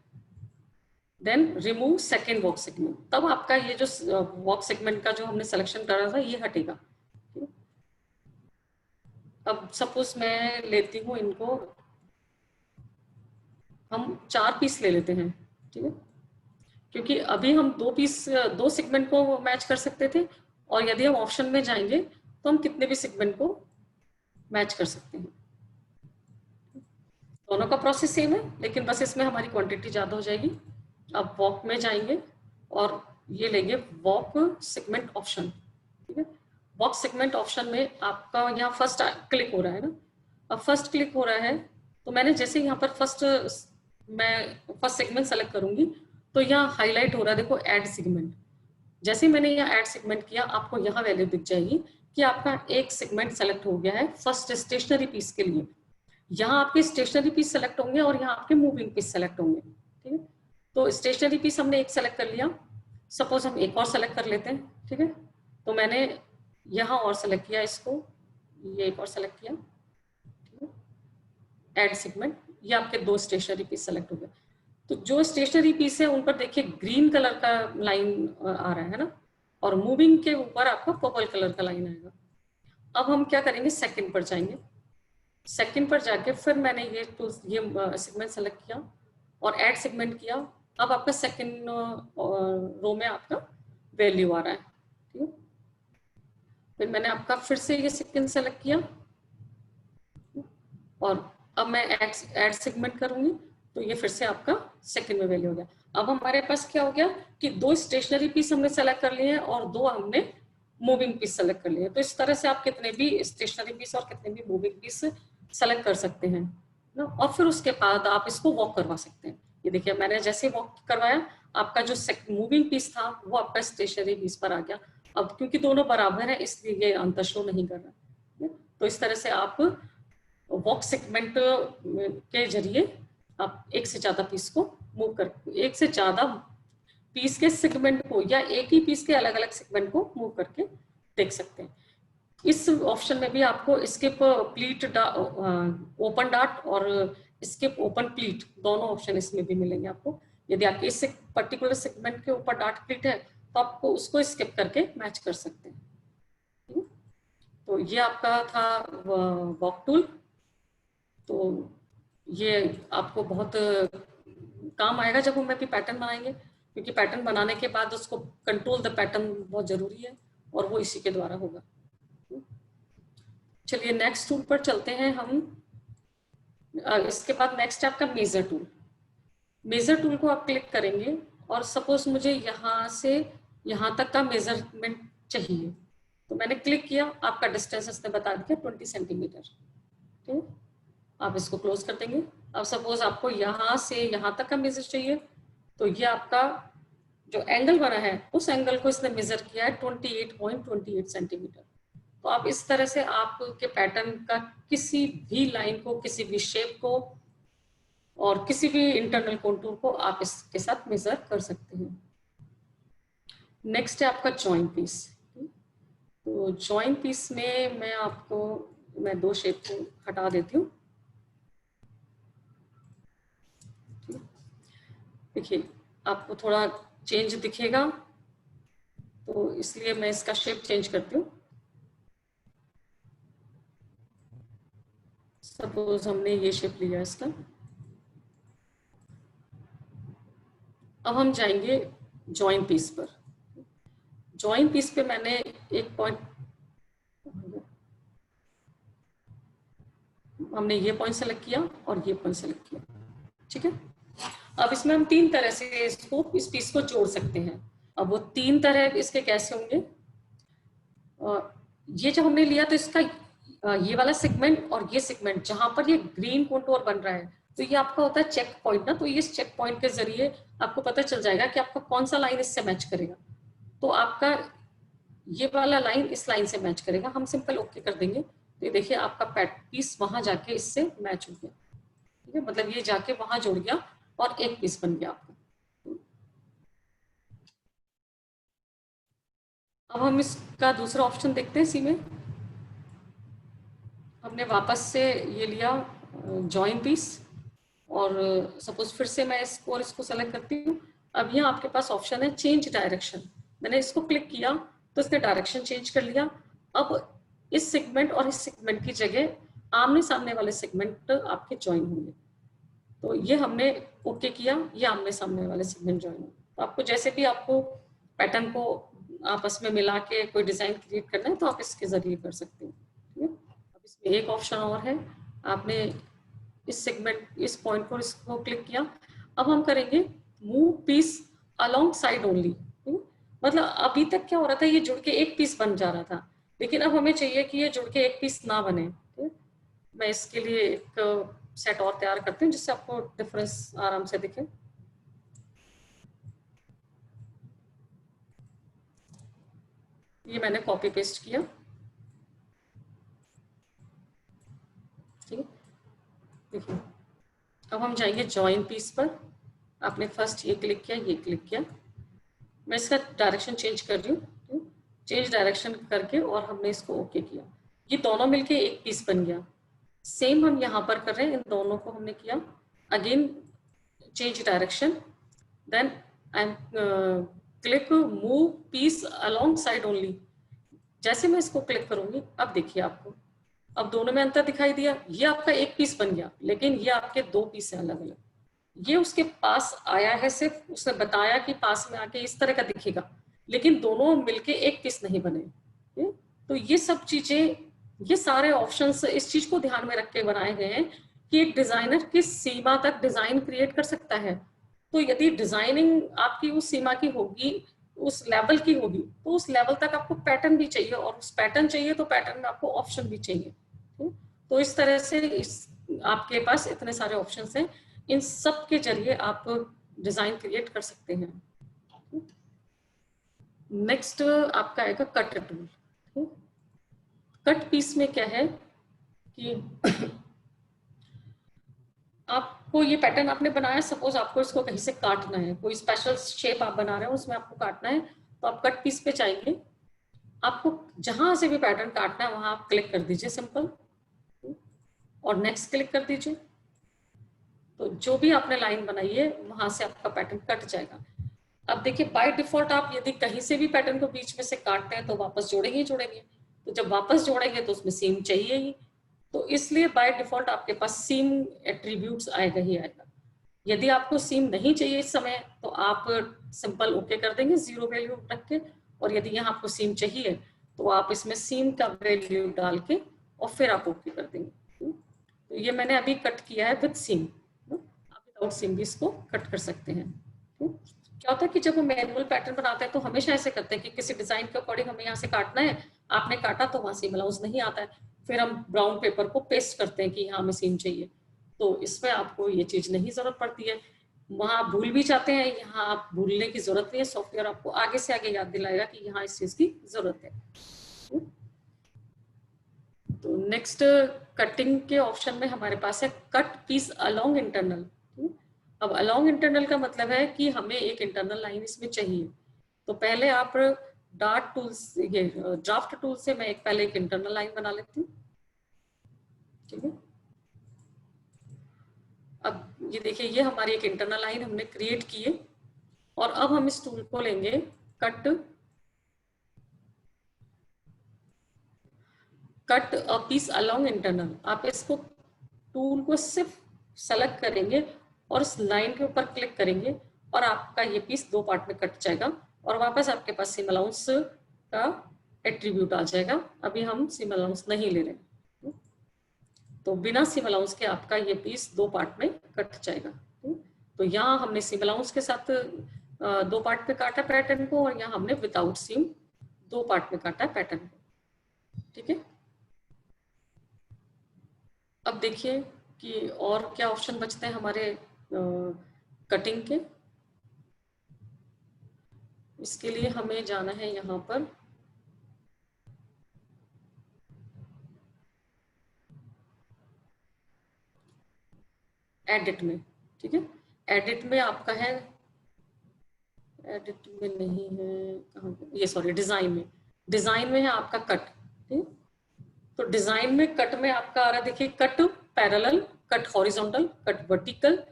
then remove second walk segment, तब आपका ये जो वॉक सेगमेंट का जो हमने सिलेक्शन करा था ये हटेगा। अब सपोज मैं लेती हूँ इनको, हम 4 पीस ले लेते हैं, ठीक है, क्योंकि अभी हम 2 सेगमेंट को मैच कर सकते थे और यदि हम ऑप्शन में जाएंगे तो हम कितने भी सेगमेंट को मैच कर सकते हैं। दोनों का प्रोसेस सेम है लेकिन बस इसमें हमारी क्वांटिटी ज्यादा हो जाएगी। अब वॉक में जाएंगे और ये लेंगे वॉक सेगमेंट ऑप्शन, ठीक है। वॉक सेगमेंट ऑप्शन में आपका यहाँ फर्स्ट क्लिक हो रहा है ना। अब फर्स्ट क्लिक हो रहा है तो मैंने जैसे यहाँ पर मैं फर्स्ट सेगमेंट सेलेक्ट करूंगी तो यहाँ हाईलाइट हो रहा है देखो ऐड सेगमेंट। जैसे मैंने यहाँ ऐड सेगमेंट किया आपको यहाँ वैल्यू दिख जाएगी कि आपका एक सेगमेंट सेलेक्ट हो गया है फर्स्ट स्टेशनरी पीस के लिए। यहाँ आपके स्टेशनरी पीस सेलेक्ट होंगे और यहाँ आपके मूविंग पीस सेलेक्ट होंगे, ठीक है। तो स्टेशनरी पीस हमने एक सेलेक्ट कर लिया, सपोज हम एक और सेलेक्ट कर लेते हैं, ठीक है। तो मैंने यहाँ और सेलेक्ट किया इसको, ये एक और सेलेक्ट किया, ठीक है। ऐड सेगमेंट, ये आपके 2 स्टेशनरी पीस सेलेक्ट हो गए। तो जो स्टेशनरी पीस है उन पर देखिए ग्रीन कलर का लाइन आ रहा है ना, और मूविंग के ऊपर आपका पर्पल कलर का लाइन आएगा। अब हम क्या करेंगे, सेकंड पर जाएंगे। सेकंड पर जाके फिर मैंने ये सेगमेंट सेलेक्ट किया और ऐड सेगमेंट किया। अब आपका सेकंड रो में आपका वैल्यू आ रहा है, ठीक है। फिर मैंने आपका फिर से ये सेकंड सेलेक्ट किया और अब मैं ऐड सेगमेंट करूंगी तो ये फिर से आपका सेकंड में वैल्यू हो गया। अब हमारे पास क्या हो गया कि 2 स्टेशनरी पीस हमने सेलेक्ट कर लिए हैं और 2 हमने मूविंग पीस सेलेक्ट कर लिए। तो इस तरह से आप कितने भी स्टेशनरी पीस और कितने भी मूविंग पीस सेलेक्ट कर सकते हैं ना। और फिर उसके बाद आप इसको वॉक करवा सकते हैं। ये देखिए मैंने जैसे वॉक करवाया आपका जो मूविंग पीस था वो आपका स्टेशनरी पीस पर आ गया। अब क्योंकि दोनों बराबर है इसलिए ये अंतर शो नहीं कर रहा है। तो इस तरह से आप वॉक सेगमेंट के जरिए आप एक से ज्यादा पीस को मूव कर, एक से ज्यादा पीस के सेगमेंट को या एक ही पीस के अलग अलग सेगमेंट को मूव करके देख सकते हैं। इस ऑप्शन में भी आपको स्किप प्लीट ओपन डार्ट और स्किप ओपन प्लीट दोनों ऑप्शन इसमें भी मिलेंगे आपको। यदि आपके इस पर्टिकुलर सेगमेंट के ऊपर डार्ट प्लीट है तो आपको उसको स्किप करके मैच कर सकते हैं। तो ये आपका था वॉक टूल। तो ये आपको बहुत काम आएगा जब हम भी पैटर्न बनाएंगे, क्योंकि पैटर्न बनाने के बाद उसको कंट्रोल द पैटर्न बहुत जरूरी है और वो इसी के द्वारा होगा। चलिए नेक्स्ट टूल पर चलते हैं हम। इसके बाद नेक्स्ट है आपका मेजर टूल। मेजर टूल को आप क्लिक करेंगे और सपोज मुझे यहाँ से यहाँ तक का मेजरमेंट चाहिए तो मैंने क्लिक किया, आपका डिस्टेंस इसने बता दिया 20 सेंटीमीटर। ठीक, आप इसको क्लोज कर देंगे। अब सपोज आपको यहाँ से यहाँ तक का मेजर चाहिए तो ये आपका जो एंगल बना है उस एंगल को इसने मेजर किया है 28.28 सेंटीमीटर। तो आप इस तरह से आपके पैटर्न का किसी भी लाइन को, किसी भी शेप को और किसी भी इंटरनल कंटूर को आप इसके साथ मेजर कर सकते हैं। नेक्स्ट है आपका जॉइंट पीस। तो जॉइंट पीस में मैं 2 शेप को हटा देती हूँ। देखिए आपको थोड़ा चेंज दिखेगा तो इसलिए मैं इसका शेप चेंज करती हूँ। सपोज हमने ये शेप लिया इसका। अब हम जाएंगे जॉइंट पीस पर। जॉइंट पीस पे मैंने एक पॉइंट, हमने ये पॉइंट सेलेक्ट किया और ये पॉइंट सेलेक्ट किया। ठीक है, अब इसमें हम 3 तरह से इस पीस को जोड़ सकते हैं। अब वो 3 तरह इसके कैसे होंगे, ये जब हमने लिया तो इसका ये वाला सेगमेंट और ये सेगमेंट जहां पर ये ग्रीन कंटूर बन रहा है तो ये आपका होता है चेक पॉइंट ना। तो ये चेक पॉइंट के जरिए आपको पता चल जाएगा कि आपका कौन सा लाइन इससे मैच करेगा। तो आपका ये वाला लाइन इस लाइन से मैच करेगा। हम सिंपल ओके कर देंगे तो ये देखिए आपका पीस वहां जाके इससे मैच हो गया। ठीक है, मतलब ये जाके वहां जुड़ गया और एक पीस बन गया आपका। अब हम इसका दूसरा ऑप्शन देखते हैं। इसी में हमने वापस से ये लिया जॉइन पीस और सपोज फिर से मैं इसको सेलेक्ट करती हूँ। अब यहाँ आपके पास ऑप्शन है चेंज डायरेक्शन। मैंने इसको क्लिक किया तो इसने डायरेक्शन चेंज कर लिया। अब इस सेगमेंट और इस सेगमेंट की जगह आमने सामने वाले सेगमेंट आपके ज्वाइन होंगे। तो ये हमने ओके किया, ये आमने सामने वाले सेगमेंट ज्वाइन हो। तो आपको जैसे भी आपको पैटर्न को आपस में मिला के कोई डिजाइन क्रिएट करना है तो आप इसके जरिए कर सकते हैं। ठीक है, अब इसमें एक ऑप्शन और है, आपने इस सेगमेंट इस पॉइंट पर इसको क्लिक किया। अब हम करेंगे move piece along side only. मतलब अभी तक क्या हो रहा था, ये जुड़ के एक पीस बन जा रहा था, लेकिन अब हमें चाहिए कि ये जुड़ के एक पीस ना बने। मैं इसके लिए एक सेट और तैयार करती हूँ जिससे आपको डिफरेंस आराम से दिखे। ये मैंने कॉपी पेस्ट किया। ठीक है, देखिए अब हम जाएंगे जॉइन पीस पर। आपने फर्स्ट ये क्लिक किया, ये क्लिक किया। मैं इसका डायरेक्शन चेंज कर रही हूँ। चेंज डायरेक्शन करके और हमने इसको ओके किया। ये दोनों मिलके एक पीस बन गया। सेम हम यहाँ पर कर रहे हैं, इन दोनों को हमने किया। Again change direction, then I am click move piece along side only. जैसे मैं इसको क्लिक करूंगी अब देखिए आपको अब दोनों में अंतर दिखाई दिया। ये आपका एक पीस बन गया, लेकिन ये आपके 2 पीस है अलग अलग। ये उसके पास आया है, सिर्फ उसने बताया कि पास में आके इस तरह का दिखेगा, लेकिन दोनों मिलके एक पीस नहीं बने। तो ये सब चीजें, ये सारे ऑप्शंस इस चीज को ध्यान में रख के बनाए गए हैं कि एक डिजाइनर किस सीमा तक डिजाइन क्रिएट कर सकता है। तो यदि डिजाइनिंग आपकी उस सीमा की होगी, उस लेवल की होगी, तो उस लेवल तक आपको पैटर्न भी चाहिए, और उस पैटर्न चाहिए तो पैटर्न में आपको ऑप्शन भी चाहिए। तो इस तरह से आपके पास इतने सारे ऑप्शंस हैं, इन सब के जरिए आप डिजाइन क्रिएट कर सकते हैं। नेक्स्ट आपका आएगा कट टूल। कट पीस में क्या है कि आपको ये पैटर्न आपने बनाया, सपोज आपको इसको कहीं से काटना है, कोई स्पेशल शेप आप बना रहे हो उसमें आपको काटना है, तो आप कट पीस पे जाइए, आपको जहां से भी पैटर्न काटना है वहां आप क्लिक कर दीजिए सिंपल, और नेक्स्ट क्लिक कर दीजिए। तो जो भी आपने लाइन बनाई है वहां से आपका पैटर्न कट जाएगा। अब देखिए बाय डिफॉल्ट आप यदि कहीं से भी पैटर्न को बीच में से काटते हैं तो वापस जोड़ेंगे ही जोड़ेंगे, तो जब वापस जोड़ेंगे तो उसमें सीम चाहिए ही, तो इसलिए बाय डिफॉल्ट आपके पास सीम एट्रीब्यूट्स आएगा ही आएगा। यदि आपको सीम नहीं चाहिए इस समय तो आप सिंपल ओके कर देंगे 0 वैल्यू रख के, और यदि यहाँ आपको सीम चाहिए तो आप इसमें सीम का वैल्यू डाल के और फिर आप ओके कर देंगे। तो ये मैंने अभी कट किया है विद सीम, आप विदाउट सीम भी इसको कट कर सकते हैं। क्या होता है कि जब हम मैनुअल पैटर्न बनाते हैं तो हमेशा ऐसे करते हैं कि किसी डिजाइन के अकॉर्डिंग हमें यहाँ से काटना है, आपने काटा तो वहां सीम अलाउंस नहीं आता है, फिर हम ब्राउन पेपर को पेस्ट करते हैं कि यहाँ हमें सीम चाहिए, तो इसमें आपको ये चीज नहीं जरूरत पड़ती है, वहां आप भूल भी जाते हैं, यहाँ आप भूलने की जरूरत नहीं है, सॉफ्टवेयर आपको आगे से आगे याद दिलाएगा कि यहाँ इस चीज की जरूरत है। तो नेक्स्ट कटिंग के ऑप्शन में हमारे पास है कट पीस अलोंग इंटरनल। अब अलोंग इंटरनल का मतलब है कि हमें एक इंटरनल लाइन इसमें चाहिए, तो पहले आप डार्ट टूल से, ये ड्राफ्ट टूल से मैं पहले एक इंटरनल लाइन बना लेती हूँ। ठीक है, अब ये देखिए ये हमारी एक इंटरनल लाइन हमने क्रिएट की है, और अब हम इस टूल को लेंगे cut a piece along internal. आप इसको टूल को सिर्फ सेलेक्ट करेंगे और इस लाइन के ऊपर क्लिक करेंगे और आपका ये पीस 2 पार्ट में कट जाएगा, और वापस आपके पास सीम अलाउंस का एट्रीब्यूट आ जाएगा। अभी हम सीम अलाउंस नहीं ले रहे, तो बिना सीम अलाउंस के आपका ये पीस 2 पार्ट में कट जाएगा। तो यहाँ हमने सीम अलाउंस के साथ 2 पार्ट में काटा पैटर्न को, और यहाँ हमने विदाउट सीम 2 पार्ट में काटा पैटर्न को। ठीक है, अब देखिए कि और क्या ऑप्शन बचते हैं हमारे कटिंग के। इसके लिए हमें जाना है यहाँ पर एडिट में। ठीक है, एडिट में आपका है, एडिट में नहीं है, कहाँ ये सॉरी डिजाइन में, डिजाइन में है आपका कट। ठीक, तो डिजाइन में कट में आपका आ रहा है, देखिए cut parallel, cut horizontal, cut vertical,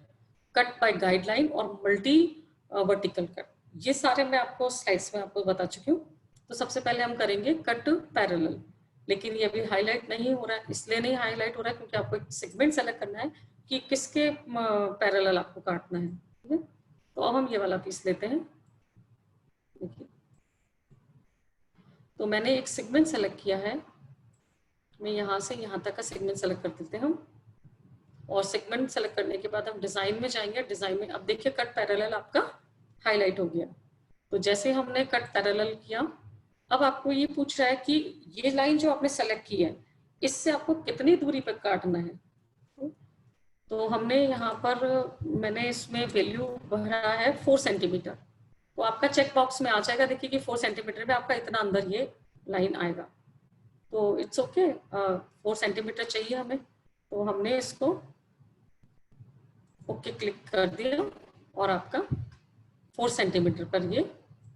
cut by guideline और मल्टी वर्टिकल कट। ये सारे मैं आपको स्लाइड्स में आपको बता चुकी हूँ। तो सबसे पहले हम करेंगे कट पैरेलल, लेकिन ये अभी हाईलाइट नहीं हो रहा है, इसलिए नहीं हाईलाइट हो रहा है क्योंकि आपको एक सेगमेंट सेलेक्ट करना है कि किसके पैरेलल आपको काटना है। ठीक है, तो अब हम ये वाला पीस लेते हैं। देखिए, तो मैंने एक सेगमेंट सेलेक्ट किया है, मैं यहाँ से यहाँ तक का सेगमेंट सेलेक्ट कर देते हैं हम, और सेगमेंट सेलेक्ट करने के बाद हम डिजाइन में जाएंगे। डिजाइन में अब देखिए कट पैरेलल आपका हाईलाइट हो गया। तो जैसे हमने कट पैरेलल किया, अब आपको ये पूछ रहा है कि ये लाइन जो आपने सेलेक्ट की है इससे आपको कितनी दूरी पर काटना है। तो हमने यहाँ पर, मैंने इसमें वैल्यू भरा है 4 सेंटीमीटर, तो आपका चेक बॉक्स में आ जाएगा, देखिए कि 4 सेंटीमीटर में आपका इतना अंदर ये लाइन आएगा। तो इट्स ओके, 4 सेंटीमीटर चाहिए हमें, तो हमने इसको ओके क्लिक कर दिया और आपका 4 सेंटीमीटर पर ये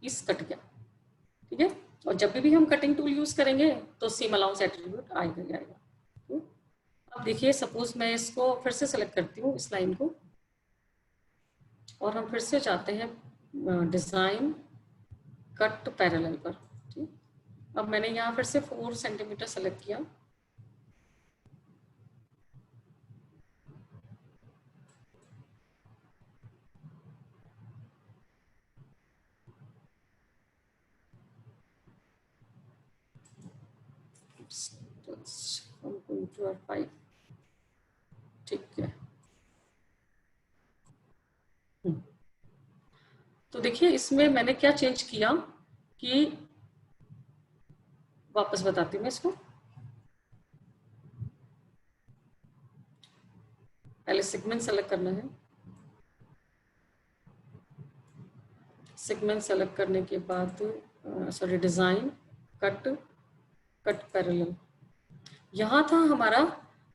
पीस कट गया। ठीक है, और जब भी हम कटिंग टूल यूज करेंगे तो सीम अलाउंस एट्रीब्यूट आएगा ही आएगा। अब देखिए सपोज मैं इसको फिर से सेलेक्ट करती हूँ इस लाइन को, और हम फिर से जाते हैं डिजाइन कट पैरेलल पर। ठीक, अब मैंने यहाँ फिर से 4 सेंटीमीटर सेलेक्ट किया, 5 ठीक है। तो देखिए इसमें मैंने क्या चेंज किया कि वापस बताती हूँ मैं इसको। पहले सेगमेंट सेलेक्ट करना है। सेगमेंट सेलेक्ट करने के बाद सॉरी डिजाइन कट पैरेलल, यहाँ था हमारा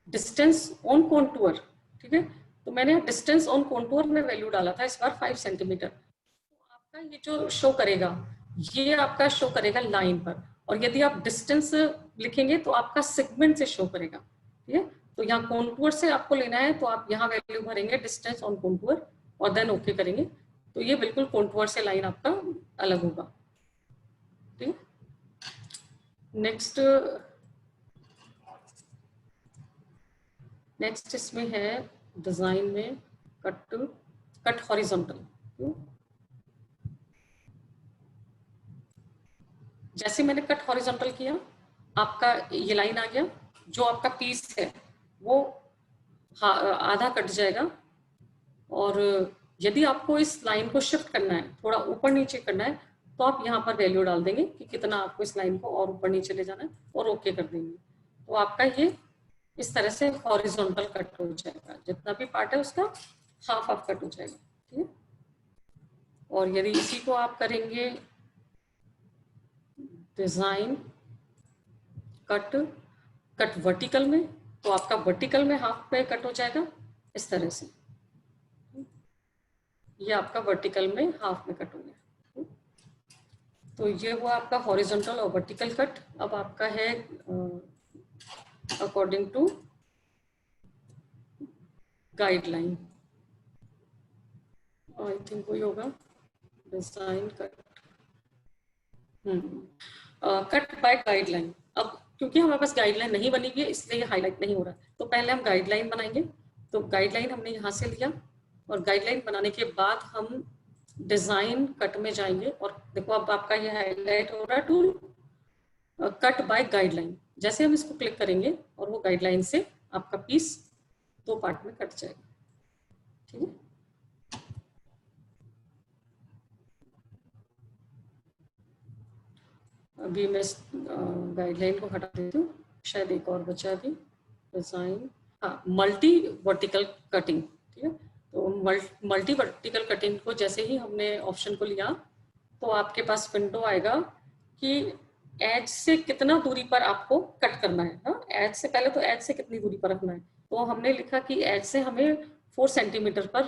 डिस्टेंस ऑन कॉन्टूर, ठीक है। तो मैंने डिस्टेंस ऑन कॉन्टूर में वैल्यू डाला था इस बार 5 सेंटीमीटर। तो आपका ये जो शो करेगा, ये आपका शो करेगा लाइन पर, और यदि आप डिस्टेंस लिखेंगे तो आपका सेगमेंट से शो करेगा, ठीक है। तो यहाँ कॉन्टूर से आपको लेना है तो आप यहाँ वैल्यू भरेंगे डिस्टेंस ऑन कॉन्टूर और देन ओके करेंगे, तो ये बिल्कुल कॉन्टूर से लाइन आपका अलग होगा, ठीक है। नेक्स्ट इसमें है डिजाइन में कट हॉरिजॉन्टल। जैसे मैंने कट हॉरिजॉन्टल किया, आपका ये लाइन आ गया, जो आपका पीस है वो आधा कट जाएगा, और यदि आपको इस लाइन को शिफ्ट करना है, थोड़ा ऊपर नीचे करना है, तो आप यहाँ पर वैल्यू डाल देंगे कि कितना आपको इस लाइन को और ऊपर नीचे ले जाना है, और ओके कर देंगे। तो आपका ये इस तरह से हॉरिजॉन्टल कट हो जाएगा, जितना भी पार्ट है उसका हाफ हाफ कट हो जाएगा, ठीक है। और यदि इसी को आप करेंगे डिजाइन कट वर्टिकल में, तो आपका वर्टिकल में हाफ पे कट हो जाएगा इस तरह से, ये आपका वर्टिकल में हाफ में कट हो गया। तो ये हुआ आपका हॉरिजॉन्टल और वर्टिकल कट। अब आपका है according to guideline, I think वही होगा डिजाइन कट बाय गाइडलाइन। अब क्योंकि हमारे पास गाइडलाइन नहीं बनी हुई है इसलिए ये हाईलाइट नहीं हो रहा, तो पहले हम गाइडलाइन बनाएंगे। तो गाइडलाइन हमने यहाँ से लिया, और गाइडलाइन बनाने के बाद हम डिजाइन कट में जाएंगे, और देखो अब आपका ये हाईलाइट हो रहा है टूल कट बाय गाइडलाइन। जैसे हम इसको क्लिक करेंगे और वो गाइडलाइन से आपका पीस 2 पार्ट में कट जाएगा, ठीक है। अभी मैं गाइडलाइन को हटा देती हूँ, शायद एक और बचा भी डिजाइन, हाँ मल्टी वर्टिकल कटिंग, ठीक है। तो मल्टी वर्टिकल कटिंग को जैसे ही हमने ऑप्शन को लिया, तो आपके पास विंडो आएगा कि एज से कितना दूरी पर आपको कट करना है। हाँ, एज से पहले तो एज से कितनी दूरी पर रखना है, तो हमने लिखा कि एज से हमें 4 सेंटीमीटर पर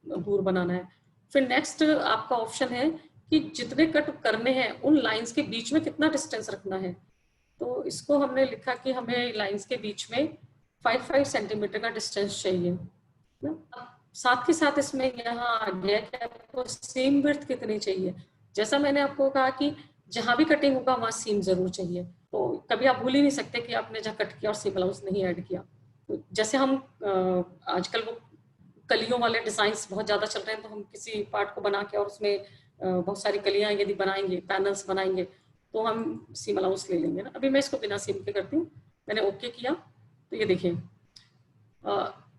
दूर बनाना है। फिर नेक्स्ट आपका ऑप्शन है कि जितने कट करने हैं उन लाइंस के बीच में कितना डिस्टेंस रखना है। तो इसको हमने लिखा कि हमें लाइंस के बीच में 5 सेंटीमीटर का डिस्टेंस चाहिए ना। साथ के साथ इसमें यहाँ आ गया कि आपको सीम विड्थ कितनी चाहिए। जैसा मैंने आपको कहा कि जहां भी कटिंग होगा वहां सीम जरूर चाहिए, तो कभी आप भूल ही नहीं सकते कि आपने जहाँ कट किया और सीम अलाउंस नहीं ऐड किया। तो जैसे हम आजकल वो कलियों वाले डिजाइन्स बहुत ज्यादा चल रहे हैं, तो हम किसी पार्ट को बना के और उसमें बहुत सारी कलियां यदि बनाएंगे, पैनल्स बनाएंगे, तो हम सीम अलाउंस ले लेंगे ना। अभी मैं इसको बिना सीम के करती हूँ। मैंने ओके किया, तो ये देखिए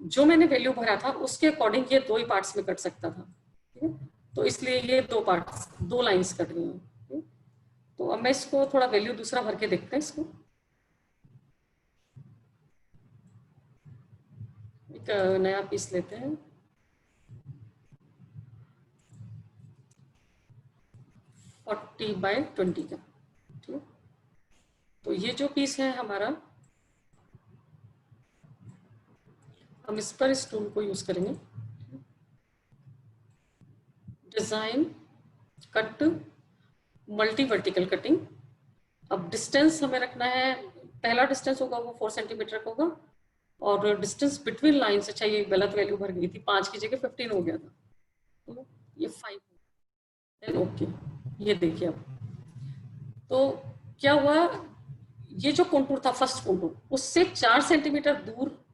जो मैंने वैल्यू भरा था उसके अकॉर्डिंग ये 2 ही पार्ट्स में कट सकता था, ठीक है। तो इसलिए ये 2 पार्ट्स 2 लाइंस कट रही हैं। तो अब मैं इसको थोड़ा वैल्यू दूसरा भर के देखते हैं। इसको एक नया पीस लेते हैं, 40 बाय 20 का, ठीक है। तो ये जो पीस है हमारा, हम इस पर इस टूल को यूज करेंगे, design cut multi vertical cutting. अब डिस्टेंस हमें रखना है, पहला डिस्टेंस होगा वो 4 सेंटीमीटर का होगा, और डिस्टेंस बिटवीन लाइन्स, अच्छा ये गलत वैल्यू भर गई थी, 5 की जगह 15 हो गया था, तो ये 5, देन ओके। ये देखिए अब तो क्या हुआ, ये जो कॉन्टूर था फर्स्ट कॉन्टूर, उससे 4 सेंटीमीटर दूर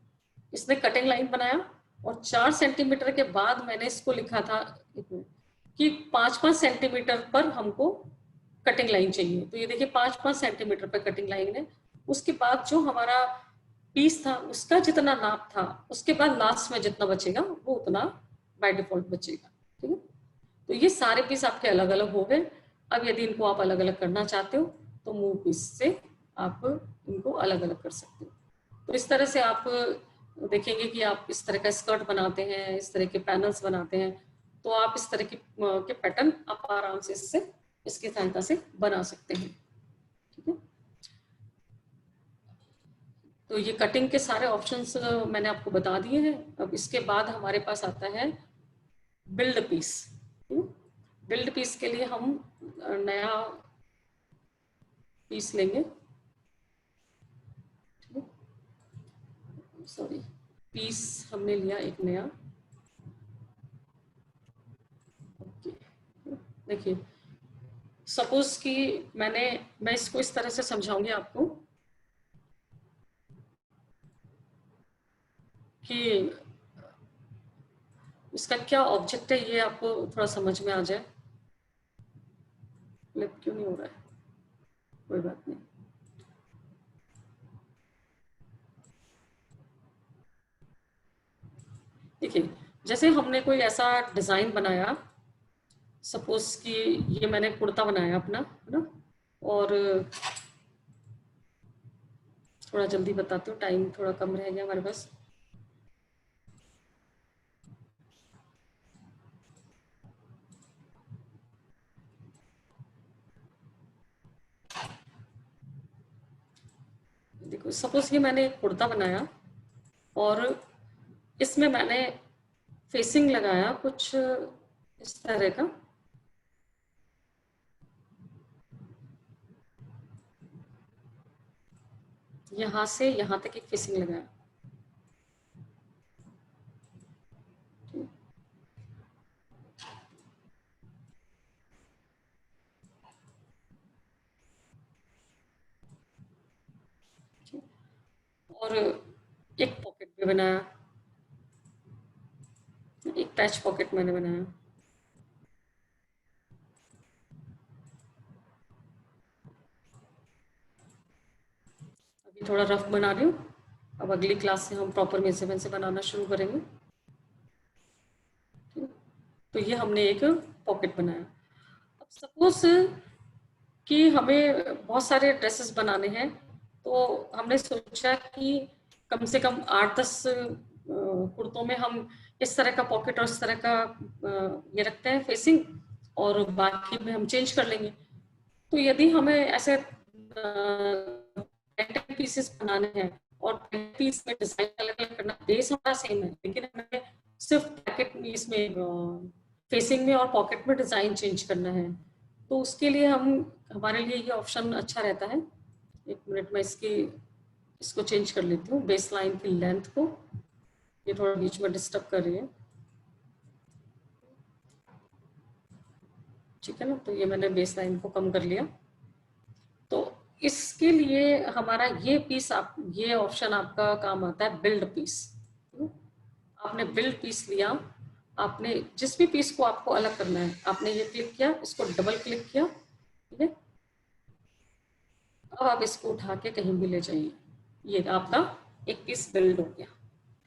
इसने कटिंग लाइन बनाया, और 4 सेंटीमीटर के बाद मैंने इसको लिखा था कि 5-5 सेंटीमीटर पर हमको कटिंग लाइन चाहिए। तो ये देखिए 5-5 सेंटीमीटर पर कटिंग लाइन है, उसके बाद जो हमारा पीस था उसका जितना नाप था, उसके बाद लास्ट में जितना बचेगा वो उतना बाय डिफॉल्ट बचेगा। ठीक है, तो ये सारे पीस आपके अलग अलग हो गए। अब यदि इनको आप अलग अलग करना चाहते हो तो मूव पीस से आप इनको अलग अलग कर सकते हो। तो इस तरह से आप देखेंगे कि आप इस तरह का स्कर्ट बनाते हैं, इस तरह के पैनल्स बनाते हैं, तो आप इस तरह के पैटर्न आप आराम से इसकी सहायता से बना सकते हैं। ठीक है, तो ये कटिंग के सारे ऑप्शंस मैंने आपको बता दिए हैं। अब इसके बाद हमारे पास आता है बिल्ड पीस। बिल्ड पीस के लिए हम नया पीस लेंगे, सॉरी पीस हमने लिया एक नया। देखिए सपोज कि मैं इसको इस तरह से समझाऊंगी आपको कि इसका क्या ऑब्जेक्ट है, ये आपको थोड़ा समझ में आ जाए। फ्लिप क्यों नहीं हो रहा है, कोई बात नहीं। देखिए जैसे हमने कोई ऐसा डिजाइन बनाया, सपोज कि ये मैंने कुर्ता बनाया अपना, है ना, और थोड़ा जल्दी बताती हूँ, टाइम थोड़ा कम रह गया हमारे पास। देखो सपोज ये मैंने एक कुर्ता बनाया और इसमें मैंने फेसिंग लगाया कुछ इस तरह का, यहां से यहां तक एक फेसिंग लगाया। और एक पॉकेट भी बनाया, एक पैच पॉकेट मैंने बनाया। अभी थोड़ा रफ बना रही हूँ, अब अगली क्लास से हम प्रॉपर मेजरमेंट से बनाना शुरू करेंगे। तो ये हमने एक पॉकेट बनाया। अब सपोज कि हमें बहुत सारे ड्रेसेस बनाने हैं, तो हमने सोचा कि कम से कम 8-10 कुर्तों में हम इस तरह का पॉकेट और इस तरह का ये रखते हैं फेसिंग, और बाकी में हम चेंज कर लेंगे। तो यदि हमें ऐसे 10 पीसेस बनाने हैं और 10 पीस में डिजाइन अलग अलग करना, बेस हमारा सेम है, लेकिन हमें सिर्फ पैकेट में इसमें फेसिंग में और पॉकेट में डिजाइन चेंज करना है, तो उसके लिए हमारे लिए ये ऑप्शन अच्छा रहता है। एक मिनट में इसको चेंज कर लेती हूँ, बेस लाइन की लेंथ को, ये थोड़ा बीच में डिस्टर्ब कर रही है। ठीक है ना, तो ये मैंने बेस लाइन को कम कर लिया। तो इसके लिए हमारा ये पीस ये ऑप्शन आपका काम आता है बिल्ड पीस। आपने बिल्ड पीस लिया, आपने जिस भी पीस को आपको अलग करना है, आपने ये क्लिक किया, इसको डबल क्लिक किया, ठीक है। अब आप इसको उठा के कहीं भी ले जाइए, ये आपका एक पीस बिल्ड हो गया।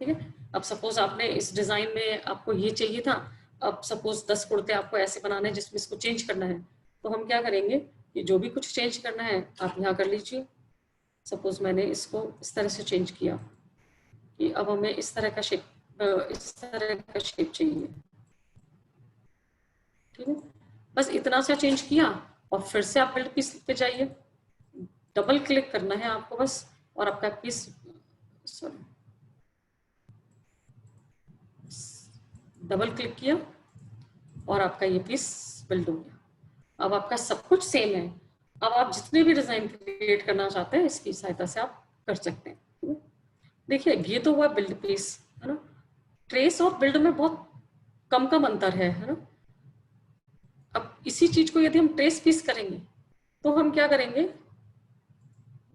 ठीक है, अब सपोज आपने इस डिजाइन में आपको ये चाहिए था, अब सपोज 10 कुर्ते आपको ऐसे बनाने हैं जिसमें इसको चेंज करना है, तो हम क्या करेंगे कि जो भी कुछ चेंज करना है आप यहाँ कर लीजिए। सपोज मैंने इसको इस तरह से चेंज किया कि अब हमें इस तरह का शेप चाहिए। ठीक है, बस इतना सा चेंज किया और फिर से आप बिल्ड पीस पे जाइए, डबल क्लिक करना है आपको बस, और आपका पीस, सॉरी, डबल क्लिक किया और आपका ये पीस बिल्ड हो गया। अब आपका सब कुछ सेम है। अब आप जितने भी डिजाइन क्रिएट करना चाहते हैं इसकी सहायता से आप कर सकते हैं। देखिए ये तो हुआ बिल्ड पीस, है ना। ट्रेस और बिल्ड में बहुत कम कम अंतर है ना। अब इसी चीज को यदि हम ट्रेस पीस करेंगे तो हम क्या करेंगे,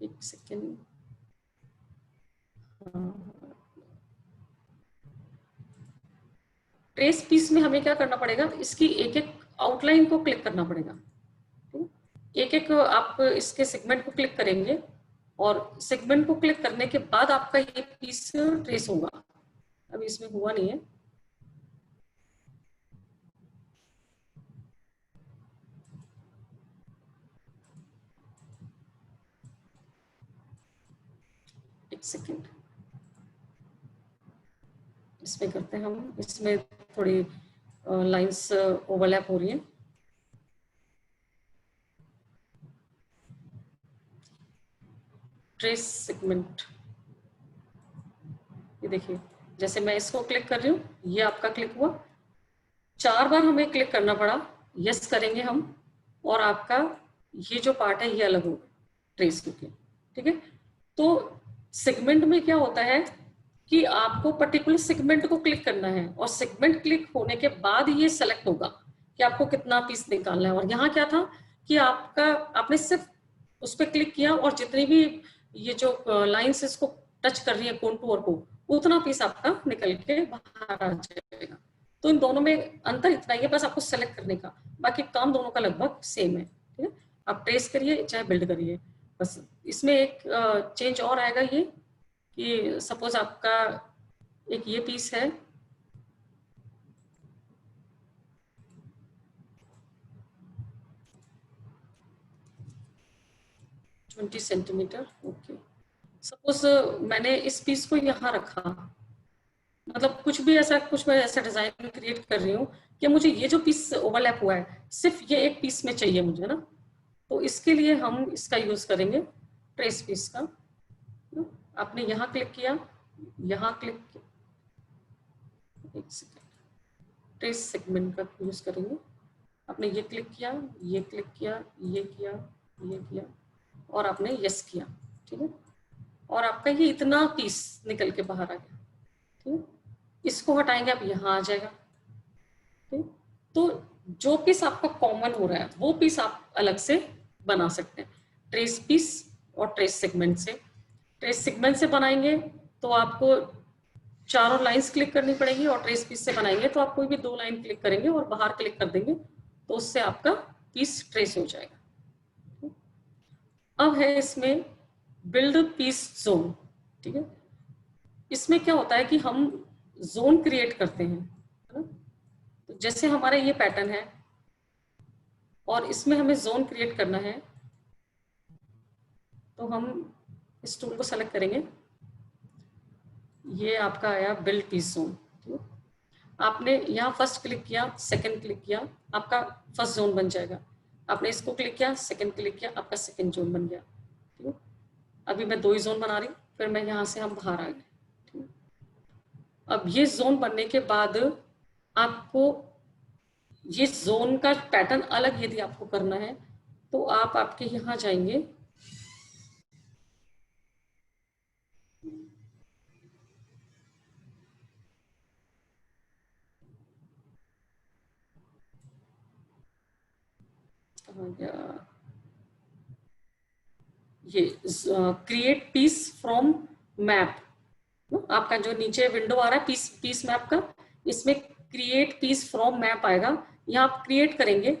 एक सेकेंड, ट्रेस पीस में हमें क्या करना पड़ेगा, इसकी एक एक आउटलाइन को क्लिक करना पड़ेगा। एक एक आप इसके सेगमेंट को क्लिक करेंगे और सेगमेंट को क्लिक करने के बाद आपका ये पीस ट्रेस होगा। अभी इसमें हुआ नहीं है। एक सेकेंड, इसमें करते हैं हम, इसमें थोड़ी लाइंस ओवरलैप हो रही हैं। ट्रेस सेगमेंट, ये देखिए, जैसे मैं इसको क्लिक कर रही हूँ, ये आपका क्लिक हुआ, 4 बार हमें क्लिक करना पड़ा, यस करेंगे हम, और आपका ये जो पार्ट है ये अलग होगा ट्रेस के। ठीक है, तो सेगमेंट में क्या होता है कि आपको पर्टिकुलर सेगमेंट को क्लिक करना है, और सेगमेंट क्लिक होने के बाद ये सेलेक्ट होगा कि आपको कितना पीस निकालना है। और यहाँ क्या था कि आपने सिर्फ उस पर क्लिक किया और जितनी भी ये जो लाइन्स इसको टच कर रही है कॉन्टूर को, उतना पीस आपका निकल के बाहर आ जाएगा। तो इन दोनों में अंतर इतना ही है, बस आपको सेलेक्ट करने का, बाकी काम दोनों का लगभग सेम है। ठीक है, आप ट्रेस करिए चाहे बिल्ड करिए। बस इसमें एक चेंज और आएगा ये कि सपोज आपका एक ये पीस है, ट्वेंटी सेंटीमीटर, ओके। सपोज मैंने इस पीस को यहाँ रखा, मतलब कुछ भी ऐसा, कुछ मैं ऐसा डिजाइन क्रिएट कर रही हूँ कि मुझे ये जो पीस ओवरलैप हुआ है सिर्फ ये एक पीस में चाहिए मुझे ना, तो इसके लिए हम इसका यूज करेंगे ट्रेस पीस का। आपने यहाँ क्लिक किया, यहाँ क्लिक किया, एक सेकेंड, ट्रेस सेगमेंट का यूज करेंगे। आपने ये क्लिक किया, ये क्लिक किया, ये किया, ये किया, और आपने यस किया। ठीक है, और आपका ये इतना पीस निकल के बाहर आ गया। ठीक है, इसको हटाएंगे, आप यहाँ आ जाएगा। ठीक, तो जो पीस आपका कॉमन हो रहा है वो पीस आप अलग से बना सकते हैं ट्रेस पीस और ट्रेस सेगमेंट से। ट्रेस सेगमेंट से बनाएंगे तो आपको चारों लाइंस क्लिक करनी पड़ेगी, और ट्रेस पीस से बनाएंगे तो आप कोई भी 2 लाइन क्लिक करेंगे और बाहर क्लिक कर देंगे तो उससे आपका पीस ट्रेस हो जाएगा। अब है इसमें बिल्ड पीस जोन। ठीक है, इसमें क्या होता है कि हम जोन क्रिएट करते हैं, है ना। तो जैसे हमारा ये पैटर्न है और इसमें हमें जोन क्रिएट करना है, तो हम इस टूल को सेलेक्ट करेंगे। ये आपका आया बिल्ड पीस जोन। आपने यहाँ फर्स्ट क्लिक किया, सेकंड क्लिक किया, आपका फर्स्ट जोन बन जाएगा। आपने इसको क्लिक किया, सेकंड क्लिक किया, आपका सेकंड जोन बन गया। ठीक है, अभी मैं 2 ही जोन बना रही हूँ, फिर मैं यहाँ से हम बाहर आ गए। ठीक है, अब ये जोन बनने के बाद आपको ये जोन का पैटर्न अलग यदि आपको करना है तो आप आपके यहाँ जाएंगे, ये क्रिएट पीस फ्रॉम मैप, आपका जो नीचे विंडो आ रहा है पीस मैप का, इसमें क्रिएट पीस फ्रॉम मैप आएगा। यहाँ आप क्रिएट करेंगे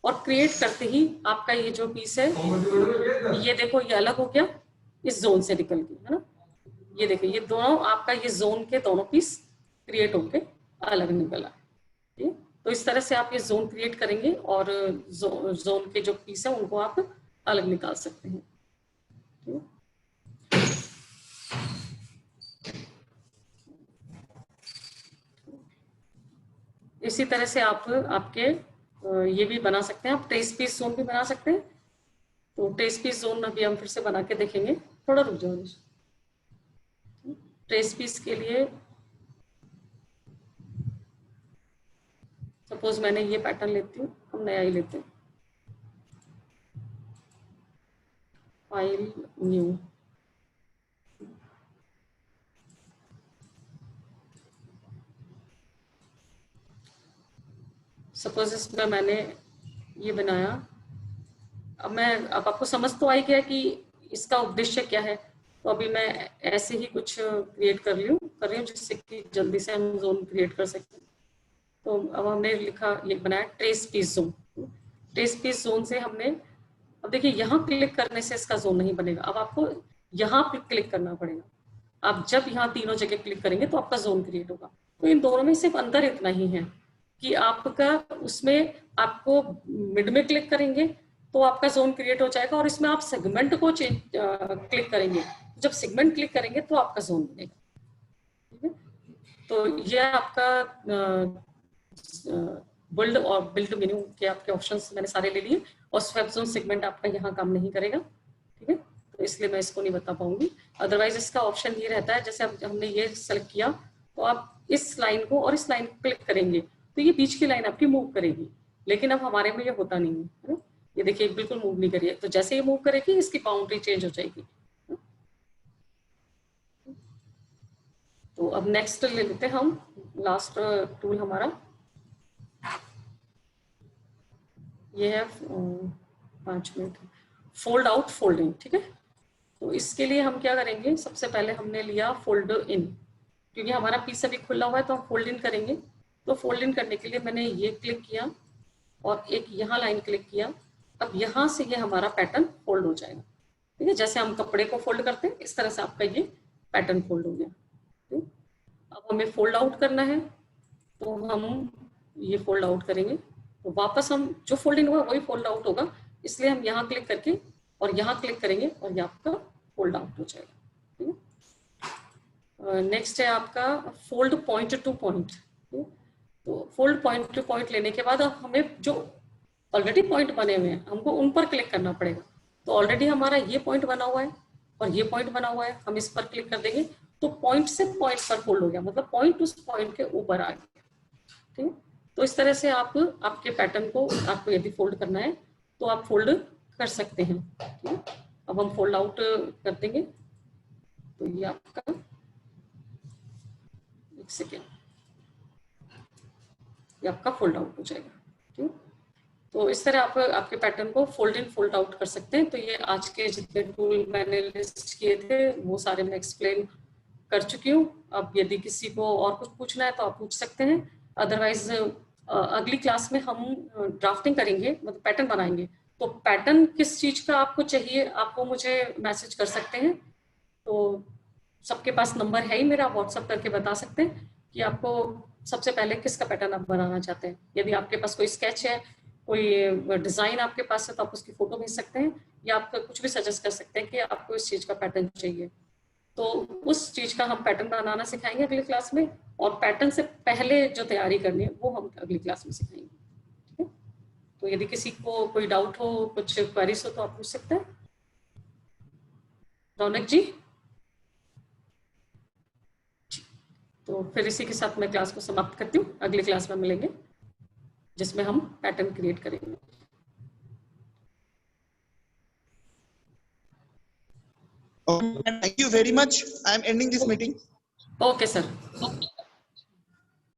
और क्रिएट करते ही आपका ये जो पीस है, ये देखो ये अलग हो गया इस जोन से निकल के, है ना। ये देखो ये दोनों आपका ये जोन के दोनों पीस क्रिएट होके अलग निकला। तो इस तरह से आप ये जोन क्रिएट करेंगे और जोन के जो पीस है उनको आप अलग निकाल सकते हैं। इसी तरह से आप आपके ये भी बना सकते हैं, आप ट्रेस पीस जोन भी बना सकते हैं। तो ट्रेस पीस जोन अभी हम फिर से बना के देखेंगे, थोड़ा रुक जाओ। ट्रेस पीस के लिए सपोज मैंने ये पैटर्न लेती हूँ, हम नया ही लेते हैं, फाइल न्यू, सपोज इसमें मैंने ये बनाया। अब आपको समझ तो आई गया कि इसका उद्देश्य क्या है। तो अभी मैं ऐसे ही कुछ क्रिएट कर रही हूँ जिससे कि जल्दी से हम जोन क्रिएट कर सकते हैं। तो अब हमने लिखा, ये बनाया trace piece zone. Trace piece zone से हमने, अब देखिए यहाँ क्लिक करने से इसका जोन नहीं बनेगा। अब आपको यहाँ पे क्लिक करना पड़ेगा। आप जब यहाँ तीनों जगह क्लिक करेंगे तो आपका जोन क्रिएट होगा। तो इन दोनों में सिर्फ अंतर इतना ही है कि आपका उसमें आपको मिड में क्लिक करेंगे तो आपका जोन क्रिएट हो जाएगा, और इसमें आप सेगमेंट को क्लिक करेंगे, जब सेगमेंट क्लिक करेंगे तो आपका जोन बनेगा। ठीक है, तो ये आपका बिल्ड और बिल्ड मेन्यू के आपके ऑप्शंस मैंने सारे ले लिए, और स्वैप जोन सेगमेंट आपका यहाँ काम नहीं करेगा। ठीक है, तो इसलिए मैं इसको नहीं बता पाऊंगी। अदरवाइज इसका ऑप्शन ये रहता है, जैसे हमने ये सेलेक्ट किया तो आप इस लाइन को और इस लाइन को क्लिक करेंगे तो ये बीच की लाइन आपकी मूव करेगी, लेकिन अब हमारे में ये होता नहीं है ना। ये देखिए बिल्कुल मूव नहीं करिए, तो जैसे ये मूव करेगी इसकी बाउंड्री चेंज हो जाएगी। तो अब नेक्स्ट ले लेते हैं हम लास्ट टूल हमारा, ये है 5 मिनट, फोल्ड आउट फोल्डिंग। ठीक है, तो इसके लिए हम क्या करेंगे, सबसे पहले हमने लिया फोल्ड इन, क्योंकि हमारा पीस अभी खुला हुआ है तो हम फोल्ड इन करेंगे। तो फोल्ड इन करने के लिए मैंने ये क्लिक किया और एक यहाँ लाइन क्लिक किया। अब यहाँ से ये हमारा पैटर्न फोल्ड हो जाएगा। ठीक है, जैसे हम कपड़े को फोल्ड करते हैं इस तरह से आपका ये पैटर्न फोल्ड हो गया। ठीक, अब हमें फोल्ड आउट करना है तो हम ये फोल्ड आउट करेंगे, तो वापस हम जो फोल्ड इन हुआ वही फोल्ड आउट होगा, इसलिए हम यहाँ क्लिक करके और यहाँ क्लिक करेंगे और ये आपका फोल्ड आउट हो जाएगा। ठीक है, नेक्स्ट है आपका फोल्ड पॉइंट टू पॉइंट। तो फोल्ड पॉइंट टू पॉइंट लेने के बाद अब हमें जो ऑलरेडी पॉइंट बने हुए हैं हमको उन पर क्लिक करना पड़ेगा। तो ऑलरेडी हमारा ये पॉइंट बना हुआ है और ये पॉइंट बना हुआ है, हम इस पर क्लिक कर देंगे तो पॉइंट से पॉइंट पर फोल्ड हो गया, मतलब पॉइंट उस पॉइंट के ऊपर आ गया। ठीक है, तो इस तरह से आप आपके पैटर्न को आपको यदि फोल्ड करना है तो आप फोल्ड कर सकते हैं। ठीक है, अब हम फोल्ड आउट कर देंगे तो ये आपका, एक सेकेंड, ये आपका फोल्ड आउट हो जाएगा। ठीक, तो इस तरह आप आपके पैटर्न को फोल्ड इन फोल्ड आउट कर सकते हैं। तो ये आज के जितने टूल मैंने लिस्ट किए थे वो सारे मैं एक्सप्लेन कर चुकी हूँ। अब यदि किसी को और कुछ पूछना है तो आप पूछ सकते हैं, अदरवाइज अगली क्लास में हम ड्राफ्टिंग करेंगे, मतलब पैटर्न बनाएंगे। तो पैटर्न किस चीज का आपको चाहिए आप वो मुझे मैसेज कर सकते हैं। तो सबके पास नंबर है ही मेरा, व्हाट्सअप करके बता सकते हैं कि आपको सबसे पहले किसका पैटर्न आप बनाना चाहते हैं। यदि आपके पास कोई स्केच है, कोई डिजाइन आपके पास है तो आप उसकी फोटो भेज सकते हैं, या आप कुछ भी सजेस्ट कर सकते हैं कि आपको इस चीज का पैटर्न चाहिए। तो उस चीज का हम पैटर्न बनाना सिखाएंगे अगली क्लास में, और पैटर्न से पहले जो तैयारी करनी है वो हम अगली क्लास में सिखाएंगे। ठीक है, तो यदि किसी को कोई डाउट हो, कुछ क्वेरीज हो तो आप पूछ सकते हैं। रौनक जी, तो फिर इसी के साथ मैं क्लास को समाप्त करती हूँ। अगली क्लास में मिलेंगे जिसमें हम पैटर्न क्रिएट करेंगे। Okay, thank you very much. I am ending this meeting. Okay sir.